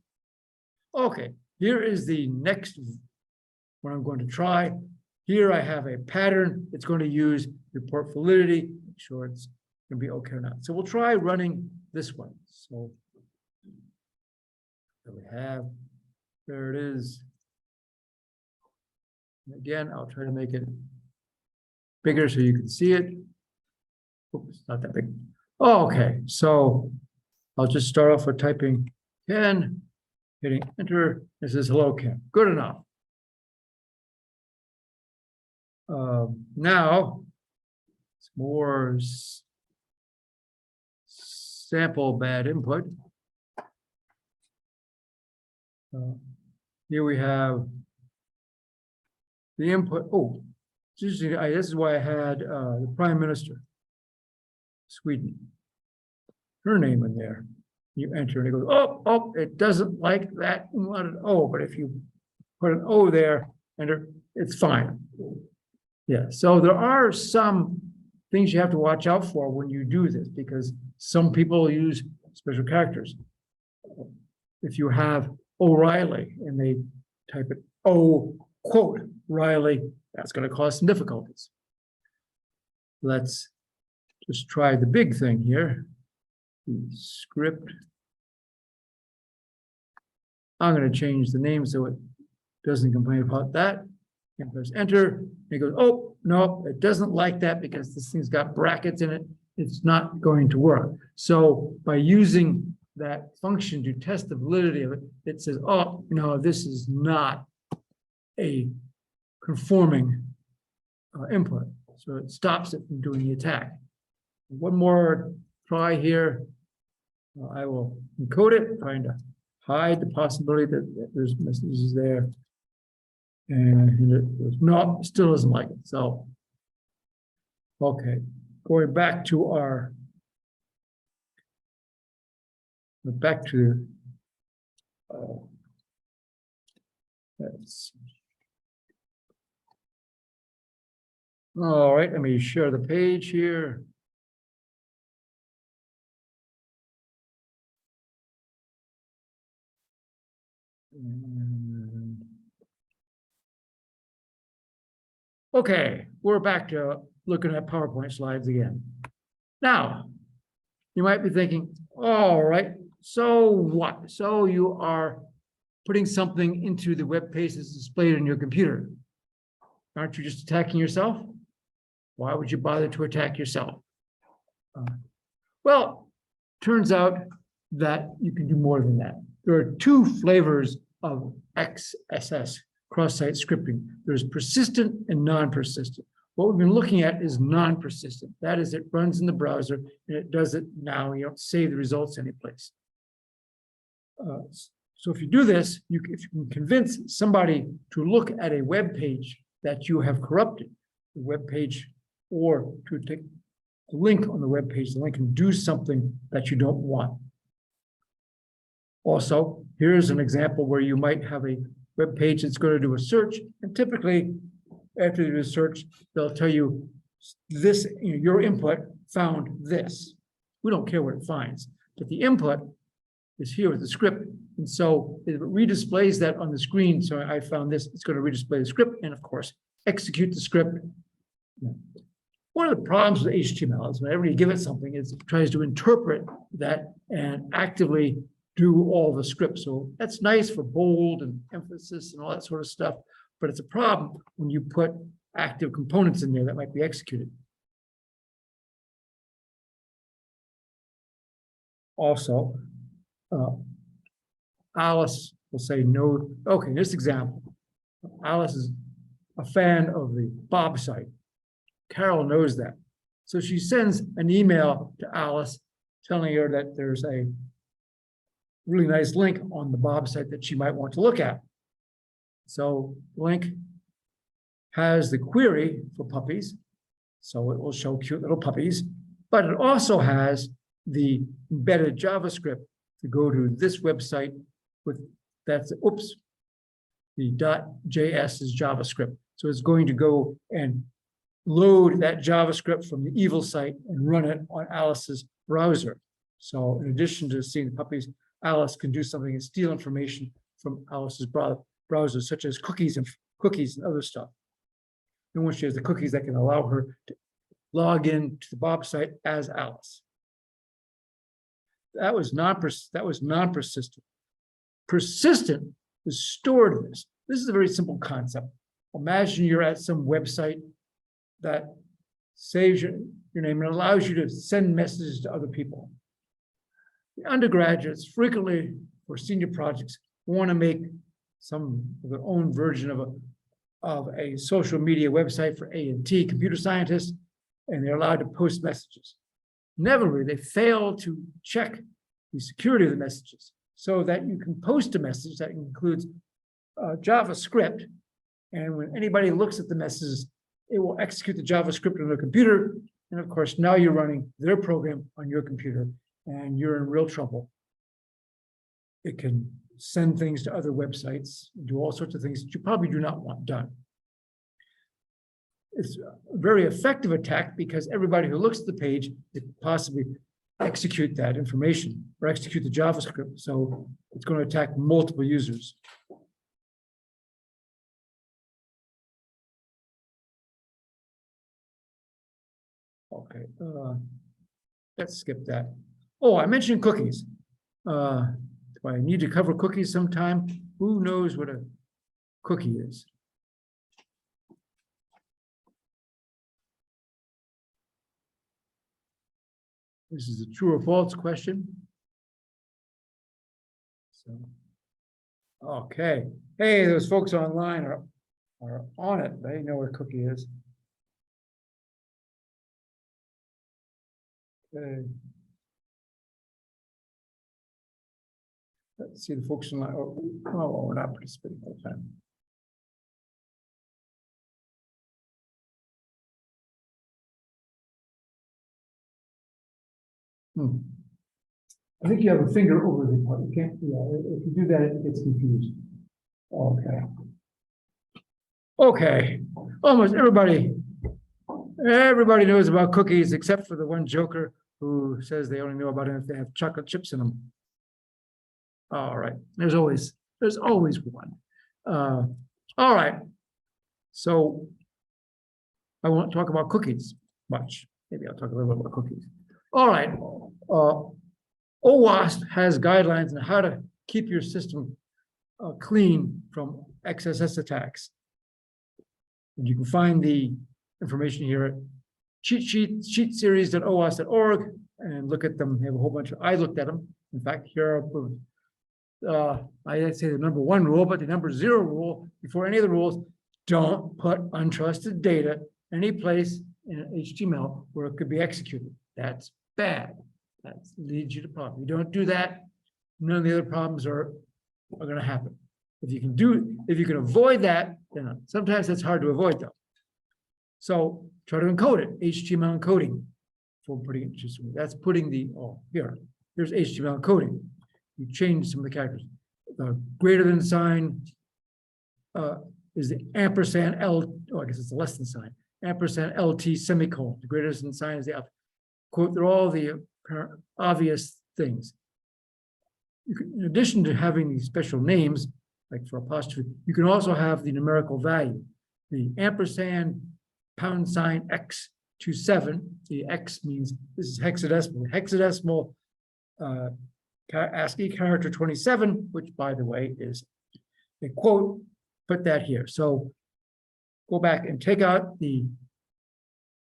Okay, here is the next one I'm going to try. Here I have a pattern. It's going to use report validity, make sure it's going to be okay or not. So we'll try running this one. So there we have, there it is. And again, I'll try to make it bigger so you can see it. Oops, not that big. Oh, okay, so I'll just start off with typing Ken, hitting enter. It says hello, Ken. Good enough. Now, it's more sample bad input. Here we have the input. Oh, this is why I had the Prime Minister, Sweden, her name in there. You enter and it goes, oh, it doesn't like that. Oh, but if you put an O there, enter, it's fine. Yeah, so there are some things you have to watch out for when you do this, because some people use special characters. If you have O'Reilly and they type it O quote Riley, that's going to cause some difficulties. Let's just try the big thing here. The script. I'm going to change the name so it doesn't complain about that. And press enter. It goes, oh, no, it doesn't like that because this thing's got brackets in it. It's not going to work. So by using that function to test the validity of it, it says, oh, no, this is not a conforming input. So it stops it from doing the attack. One more try here. I will encode it, trying to hide the possibility that there's messages there. And it not, still doesn't like it, so. Okay, going back to our. Back to. Let's see. All right, let me share the page here. Okay, we're back to looking at PowerPoint slides again. Now, you might be thinking, all right, so what? So you are putting something into the web page that's displayed on your computer. Aren't you just attacking yourself? Why would you bother to attack yourself? Well, turns out that you can do more than that. There are two flavors of XSS, cross-site scripting. There's persistent and non-persistent. What we've been looking at is non-persistent. That is, it runs in the browser and it does it now. You don't save the results anyplace. So if you do this, if you can convince somebody to look at a web page that you have corrupted, the web page, or to take the link on the web page, the link can do something that you don't want. Also, here's an example where you might have a web page that's going to do a search, and typically after you do a search, they'll tell you this, your input found this. We don't care what it finds, but the input is here with the script. And so if it redisplays that on the screen, so I found this, it's going to redisplay the script and of course, execute the script. One of the problems with HTML is whenever you give it something, it tries to interpret that and actively do all the script. So that's nice for bold and emphasis and all that sort of stuff, but it's a problem when you put active components in there that might be executed. Also, Alice will say no. Okay, this example, Alice is a fan of the Bob site. Carol knows that. So she sends an email to Alice telling her that there's a really nice link on the Bob site that she might want to look at. So the link has the query for puppies. So it will show cute little puppies, but it also has the embedded JavaScript to go to this website with that's, oops, the .js is JavaScript. So it's going to go and load that JavaScript from the evil site and run it on Alice's browser. So in addition to seeing the puppies, Alice can do something and steal information from Alice's browser, such as cookies and other stuff. And when she has the cookies, that can allow her to log in to the Bob site as Alice. That was non-persistent. Persistent is stored in this. This is a very simple concept. Imagine you're at some website that saves your name and allows you to send messages to other people. The undergraduates frequently, for senior projects, want to make some of their own version of a social media website for A&T computer scientists, and they're allowed to post messages. Inevitably, they fail to check the security of the messages so that you can post a message that includes JavaScript, and when anybody looks at the messages, it will execute the JavaScript on their computer, and of course, now you're running their program on your computer, and you're in real trouble. It can send things to other websites, do all sorts of things that you probably do not want done. It's a very effective attack because everybody who looks at the page could possibly execute that information or execute the JavaScript. So it's going to attack multiple users. Okay, let's skip that. Oh, I mentioned cookies. Do I need to cover cookies sometime? Who knows what a cookie is? This is a true or false question. So, okay. Hey, those folks online are on it. They know what a cookie is. Okay. Let's see the folks in line. Oh, we're not participating all the time. I think you have a finger over the part. You can't, yeah, if you do that, it gets confused. Okay. Okay, almost everybody knows about cookies except for the one joker who says they only know about it if they have chocolate chips in them. All right, there's always one. All right, so I won't talk about cookies much. Maybe I'll talk a little bit about cookies. All right, OWASP has guidelines on how to keep your system clean from XSS attacks. And you can find the information here at cheatseries.owasp.org and look at them. They have a whole bunch of, I looked at them. In fact, here are, I'd say the number 1 rule, but the number 0 rule before any of the rules, don't put untrusted data any place in HTML where it could be executed. That's bad. That leads you to problems. You don't do that, none of the other problems are going to happen. If you can avoid that, then sometimes that's hard to avoid though. So try to encode it, HTML encoding. For putting it just, that's putting the, here's HTML encoding. You change some of the characters. The greater than sign is the ampersand L, I guess it's the less than sign, ampersand LT semicolon. The greater than sign is the L. Quote, they're all the obvious things. In addition to having these special names, like for apostrophe, you can also have the numerical value. The ampersand # X27, the X means this is hexadecimal. Hexadecimal ASCII character 27, which by the way is a quote, put that here. So go back and take out the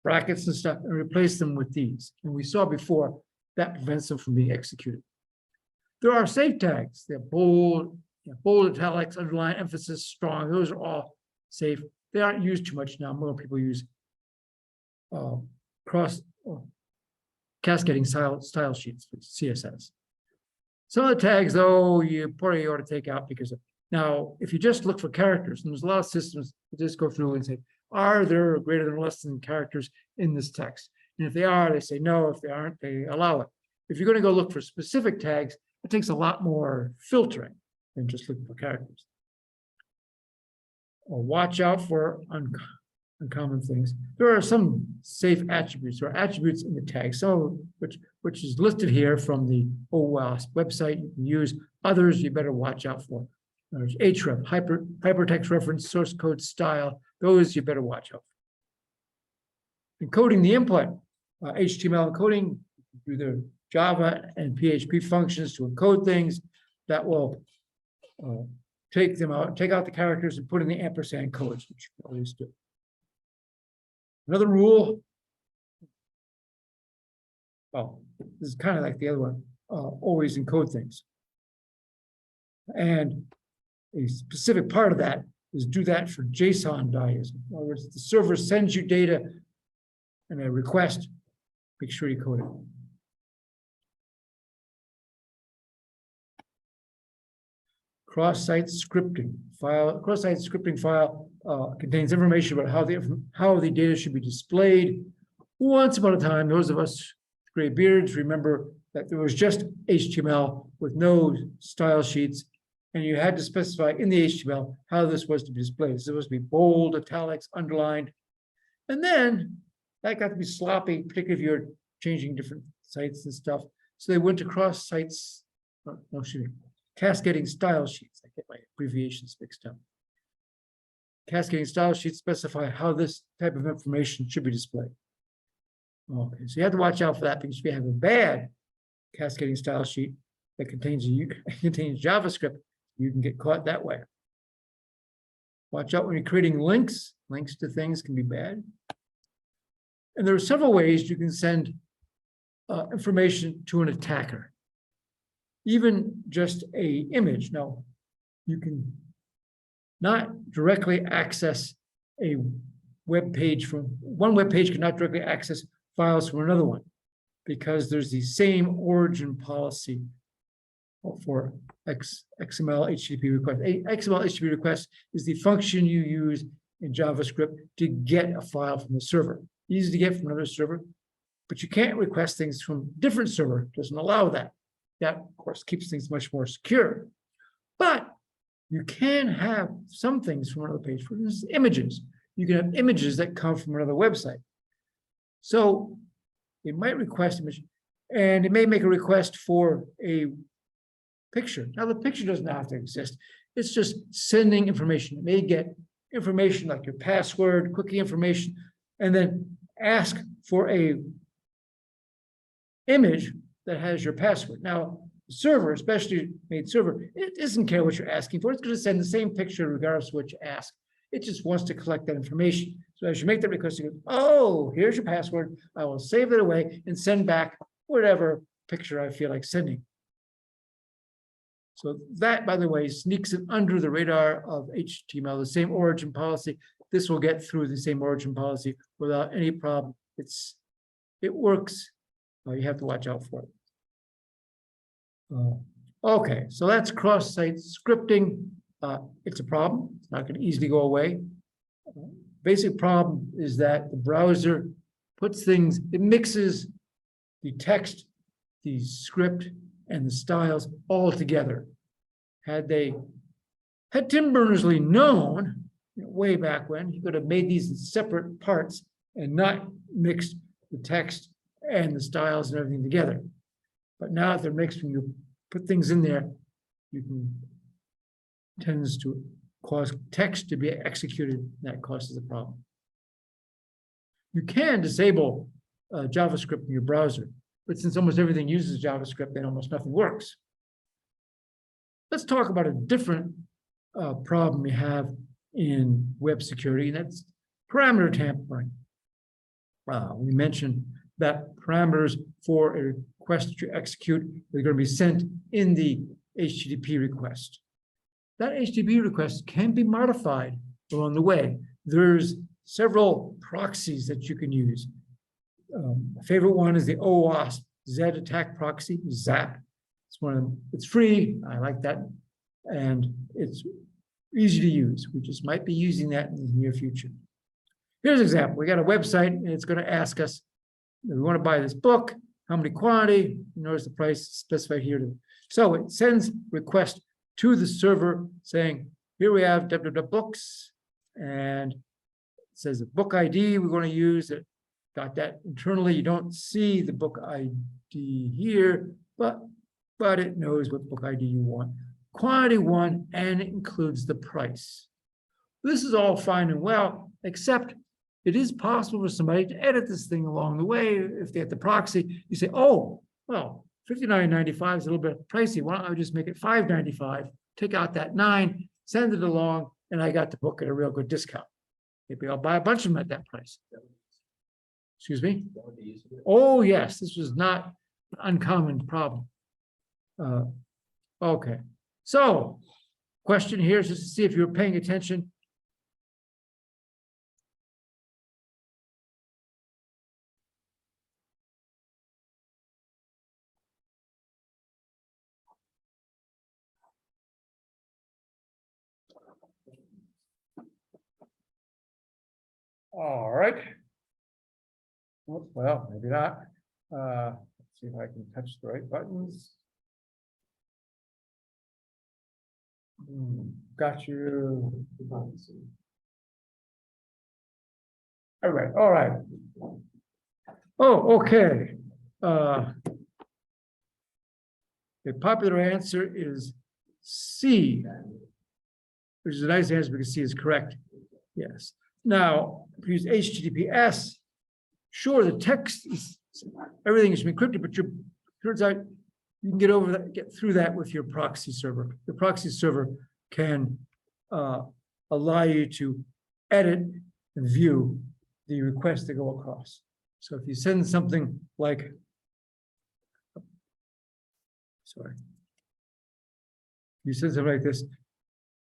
brackets and stuff and replace them with these. And we saw before that prevents them from being executed. There are safe tags. They're bold, italics, underline, emphasis, strong. Those are all safe. They aren't used too much now. More people use cascading style sheets with CSS. Some of the tags, though, you probably ought to take out because now, if you just look for characters, and there's a lot of systems that just go through and say, are there greater than or less than characters in this text? And if they are, they say no. If they aren't, they allow it. If you're going to go look for specific tags, it takes a lot more filtering than just looking for characters. Or watch out for uncommon things. There are some safe attributes. There are attributes in the tag, some of which is listed here from the OWASP website. You can use others. You better watch out for. There's href, hypertext reference, source code style. Those you better watch out for. Encoding the input, HTML encoding, do the Java and PHP functions to encode things that will take them out, take out the characters and put in the ampersand codes, which you always do. Another rule. Oh, this is kind of like the other one. Always encode things. And a specific part of that is do that for JSON values. In other words, the server sends you data and a request, make sure you code it. Cross-site scripting file. Cross-site scripting file contains information about how the data should be displayed. Once upon a time, those of us with gray beards remember that there was just HTML with no style sheets, and you had to specify in the HTML how this was to be displayed. It's supposed to be bold, italics, underlined. And then that got to be sloppy, particularly if you're changing different sites and stuff. So they went to cross-sites, cascading style sheets. I get my abbreviations mixed up. Cascading style sheets specify how this type of information should be displayed. Okay, so you have to watch out for that because if you have a bad cascading style sheet that contains JavaScript, you can get caught that way. Watch out when you're creating links. Links to things can be bad. And there are several ways you can send information to an attacker. Even just an image. Now, you can not directly access a web page from one web page cannot directly access files from another one because there's the same origin policy for XML HTTP request. XML HTTP request is the function you use in JavaScript to get a file from the server. Easy to get from another server, but you can't request things from a different server. It doesn't allow that. That, of course, keeps things much more secure. But you can have some things from another page. For instance, images. You can have images that come from another website. So it might request image, and it may make a request for a picture. Now, the picture doesn't have to exist. It's just sending information. It may get information like your password, cookie information, and then ask for a image that has your password. Now, the server, especially made server, it doesn't care what you're asking for. It's going to send the same picture regardless of what you ask. It just wants to collect that information. So as you make that request, you go, oh, here's your password. I will save it away and send back whatever picture I feel like sending. So that, by the way, sneaks it under the radar of HTML, the same origin policy. This will get through the same origin policy without any problem. It works. You have to watch out for it. Okay, so that's cross-site scripting. It's a problem. It's not going to easily go away. Basic problem is that the browser puts things, it mixes the text, the script, and the styles all together. Had Tim Berners-Lee known, way back when, he could have made these in separate parts and not mixed the text and the styles and everything together. But now that they're mixed, when you put things in there, tends to cause text to be executed. That causes a problem. You can disable JavaScript in your browser, but since almost everything uses JavaScript, then almost nothing works. Let's talk about a different problem we have in web security, and that's parameter tampering. We mentioned that parameters for a request to execute are going to be sent in the HTTP request. That HTTP request can be modified along the way. There's several proxies that you can use. Favorite one is the OWASP Z attack proxy, ZAP. It's one of them. It's free. I like that, and it's easy to use. We just might be using that in the near future. Here's an example. We got a website, and it's going to ask us, we want to buy this book, how many quantity, notice the price specified here. So it sends request to the server saying, here we have books, and it says the book ID we're going to use. It got that internally. You don't see the book ID here, but it knows what book ID you want. Quantity 1, and it includes the price. This is all fine and well, except it is possible for somebody to edit this thing along the way. If they have the proxy, you say, oh, well, $59.95 is a little bit pricey. Why don't I just make it $5.95, take out that 9, send it along, and I got the book at a real good discount. Maybe I'll buy a bunch of them at that price. Excuse me? Oh, yes, this was not an uncommon problem. Okay, so question here is just to see if you're paying attention. All right. Well, maybe not. Let's see if I can touch the right buttons. Got you. All right. All right. Oh, okay. The popular answer is C, which is a nice answer because C is correct. Yes. Now, if you use HTTPS, sure, the text is, everything is encrypted, but turns out you can get through that with your proxy server. The proxy server can allow you to edit and view the requests that go across. So if you send something like, you send something like this,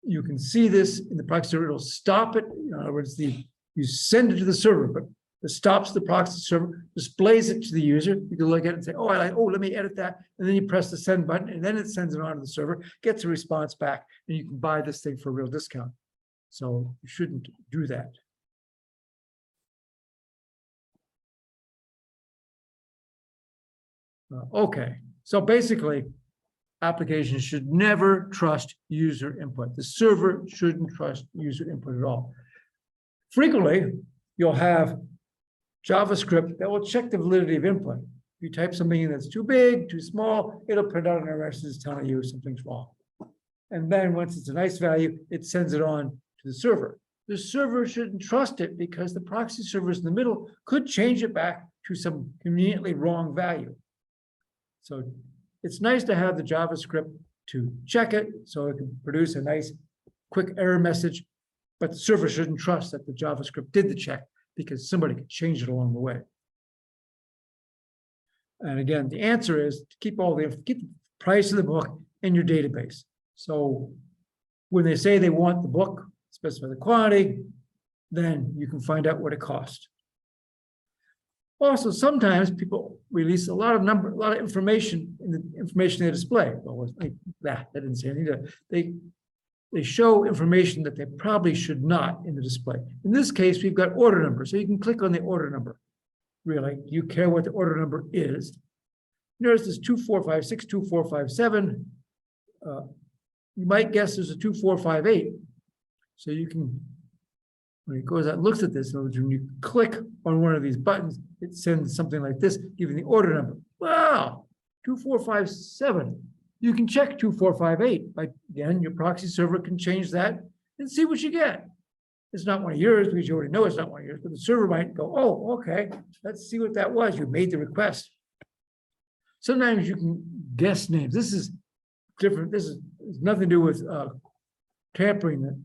you can see this in the proxy server. It'll stop it. In other words, you send it to the server, but that stops the proxy server, displays it to the user. You can look at it and say, oh, let me edit that. And then you press the send button and then it sends it on to the server, gets a response back, and you can buy this thing for a real discount. So you shouldn't do that. Okay, so basically, applications should never trust user input. The server shouldn't trust user input at all. Frequently, you'll have JavaScript that will check the validity of input. If you type something in that's too big, too small, it'll print out an error message telling you something's wrong. And then once it's a nice value, it sends it on to the server. The server shouldn't trust it because the proxy servers in the middle could change it back to some conveniently wrong value. So it's nice to have the JavaScript to check it so it can produce a nice quick error message, but the server shouldn't trust that the JavaScript did the check because somebody could change it along the way. And again, the answer is to keep the price of the book in your database. So when they say they want the book, specify the quantity, then you can find out what it cost. Also, sometimes people release a lot of information in the information they display. Well, like that didn't say anything. They show information that they probably should not in the display. In this case, we've got order number, so you can click on the order number. Really, do you care what the order number is? Notice this 2456, 2457. You might guess there's a 2458. So you can, when it goes out, looks at this, in other words, when you click on one of these buttons, it sends something like this, giving the order number. Wow, 2457. You can check 2458. But again, your proxy server can change that and see what you get. It's not one of yours because you already know it's not one of yours, but the server might go, oh, okay, let's see what that was. You made the request. Sometimes you can guess names. This is different. This is nothing to do with tampering.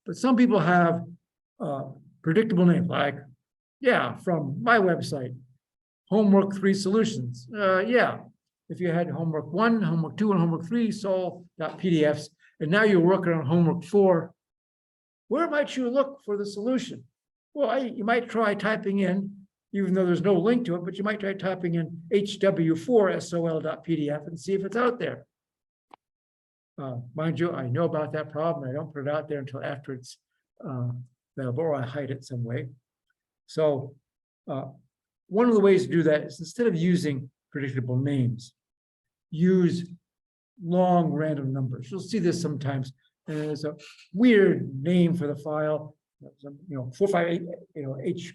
But some people have predictable names like, yeah, from my website, Homework 3 Solutions. Yeah, if you had Homework 1, Homework 2, and Homework 3, sol.pdfs, and now you're working on Homework 4, where might you look for the solution? Well, you might try typing in, even though there's no link to it, but you might try typing in hw4 sol.pdf and see if it's out there. Mind you, I know about that problem. I don't put it out there until after it's available, or I hide it some way. So one of the ways to do that is instead of using predictable names, use long random numbers. You'll see this sometimes. And there's a weird name for the file, 458, H,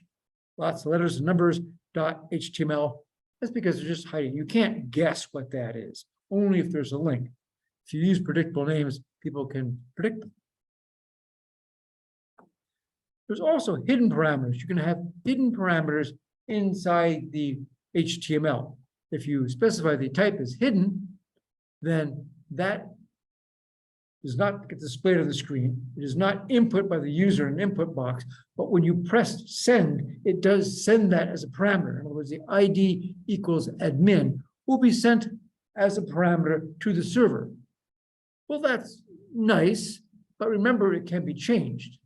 lots of letters and numbers, .html. That's because they're just hiding. You can't guess what that is, only if there's a link. If you use predictable names, people can predict them. There's also hidden parameters. You can have hidden parameters inside the HTML. If you specify the type as hidden, then that does not get displayed on the screen. It is not input by the user in the input box, but when you press send, it does send that as a parameter. In other words, the ID equals admin will be sent as a parameter to the server. Well, that's nice, but remember, it can be changed.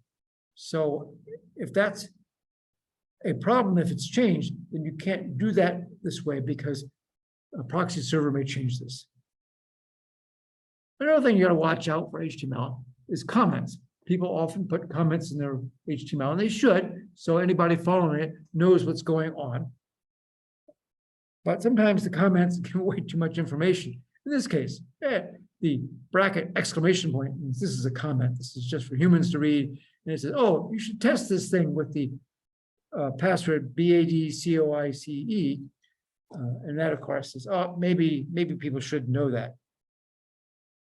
So if that's a problem, if it's changed, then you can't do that this way because a proxy server may change this. Another thing you got to watch out for HTML is comments. People often put comments in their HTML, and they should, so anybody following it knows what's going on. But sometimes the comments give away too much information. In this case, the bracket exclamation point, this is a comment. This is just for humans to read. And it says, oh, you should test this thing with the password BADCOICE. And that, of course, is, oh, maybe people should know that.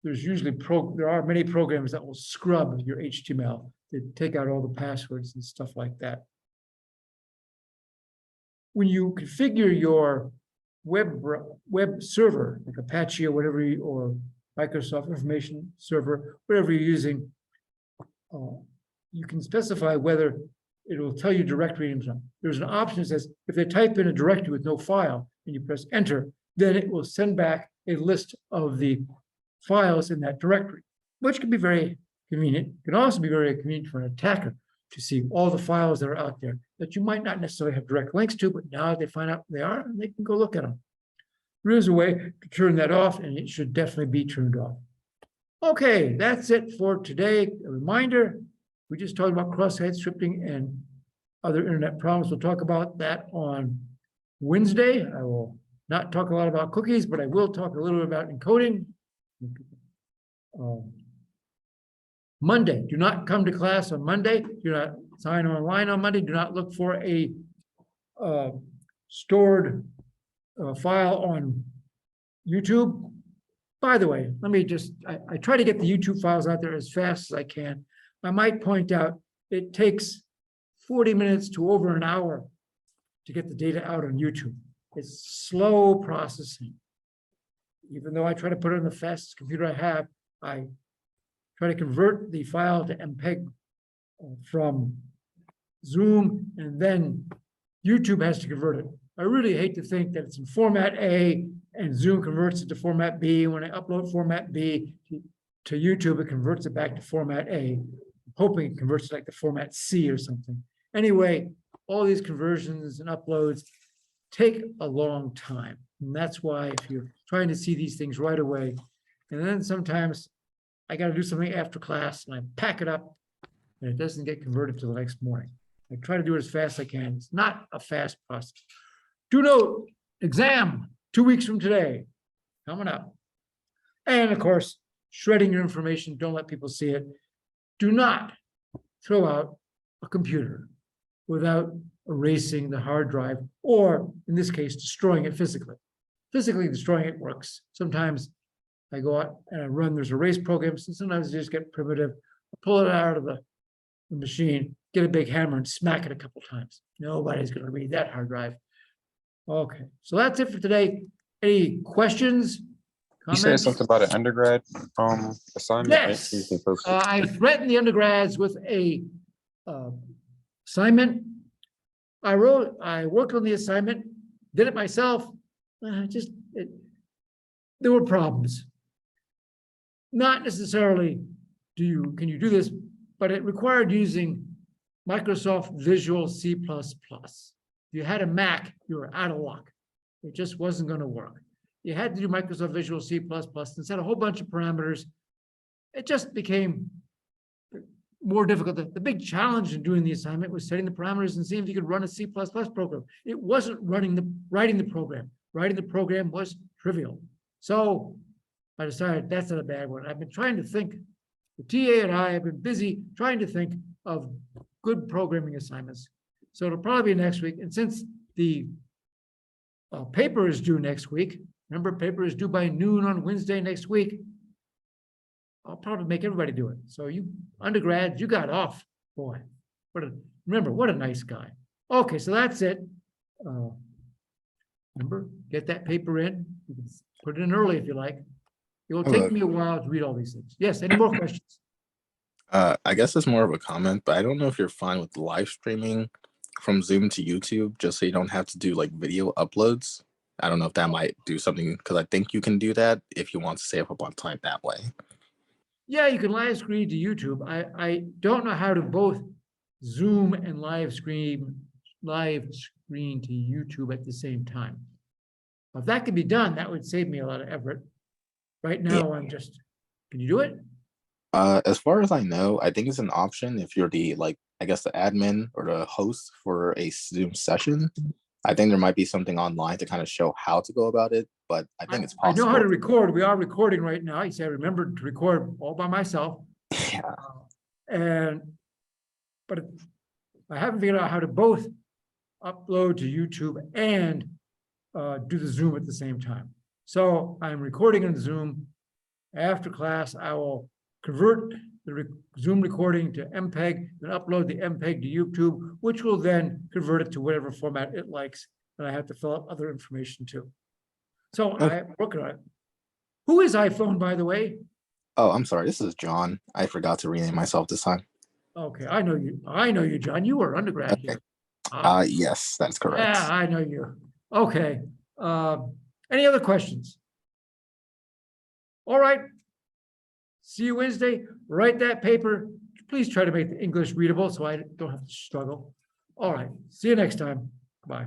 There's usually there are many programs that will scrub your HTML to take out all the passwords and stuff like that. When you configure your web server, like Apache or whatever, or Microsoft Information Server, whatever you're using, you can specify whether it will tell you directory names. There's an option that says if they type in a directory with no file and you press enter, then it will send back a list of the files in that directory, which can be very convenient. It can also be very convenient for an attacker to see all the files that are out there that you might not necessarily have direct links to, but now they find out they are, and they can go look at them. There is a way to turn that off, and it should definitely be turned off. Okay, that's it for today. A reminder, we just talked about cross-site scripting and other internet problems. We'll talk about that on Wednesday. I will not talk a lot about cookies, but I will talk a little bit about encoding. Monday, do not come to class on Monday. Do not sign online on Monday. Do not look for a stored file on YouTube. By the way, let me just, I try to get the YouTube files out there as fast as I can. I might point out it takes 40 minutes to over an hour to get the data out on YouTube. It's slow processing. Even though I try to put it on the fastest computer I have, I try to convert the file to MPEG from Zoom, and then YouTube has to convert it. I really hate to think that it's in format A and Zoom converts it to format B. When I upload format B to YouTube, it converts it back to format A. I'm hoping it converts it like to format C or something. Anyway, all these conversions and uploads take a long time. And that's why if you're trying to see these things right away, and then sometimes I got to do something after class and I pack it up and it doesn't get converted till the next morning. I try to do it as fast as I can. It's not a fast process. Do note, exam 2 weeks from today, coming up. And of course, shredding your information, don't let people see it. Do not throw out a computer without erasing the hard drive, or in this case, destroying it physically. Physically destroying it works. Sometimes I go out and I run, there's erase programs, and sometimes I just get primitive. I pull it out of the machine, get a big hammer and smack it a couple times. Nobody's going to read that hard drive. Okay, so that's it for today. Any questions? You said Comments? something about an undergrad assignment. Right? Yes, You can post it. I threatened the undergrads with a assignment. I worked on the assignment, did it myself. There were problems. Not necessarily can you do this, but it required using Microsoft Visual C++. If you had a Mac, you were out of luck. It just wasn't going to work. You had to do Microsoft Visual C++ and set a whole bunch of parameters. It just became more difficult. The big challenge in doing the assignment was setting the parameters and seeing if you could run a C++ program. It wasn't writing the program. Writing the program was trivial. So I decided that's not a bad one. I've been trying to think, the TA and I have been busy trying to think of good programming assignments. So it'll probably be next week. And since the paper is due next week, remember, paper is due by noon on Wednesday next week, I'll probably make everybody do it. So you undergrads, you got off. Boy, remember, what a nice guy. Okay, so that's it. Remember, get that paper in. You can put it in early if you like. It will take me a while to read all these things. Yes, any more questions? I guess it's more of a comment, but I don't know if you're fine with live streaming from Zoom to YouTube, just so you don't have to do like video uploads. I don't know if that might do something, because I think you can do that if you want to save up on time that way. Yeah, you can live screen to YouTube. I don't know how to both Zoom and live screen to YouTube at the same time. If that could be done, that would save me a lot of effort. Right now, I'm just, can you do it? As far as I know, I think it's an option if you're the, like, I guess the admin or the host for a Zoom session. I think there might be something online to kind of show how to go about it, but I think it's I possible. know how to record. We are recording right now. I say I remembered to record all by myself. Yeah. But I haven't figured out how to both upload to YouTube and do the Zoom at the same time. So I'm recording on Zoom. After class, I will convert the Zoom recording to MPEG and upload the MPEG to YouTube, which will then convert it to whatever format it likes. And I have to fill out other information too. So I'm working on it. Who is iPhone, by the way? Oh, I'm sorry. This is John. I forgot to rename myself this time. Okay, I know you. I know you, John. You were undergrad here. Yes, that's correct. Yeah, I know you. Okay. Any other questions? All right. See you Wednesday. Write that paper. please try to make the English readable so I don't have to struggle. All right, see you next time. Bye.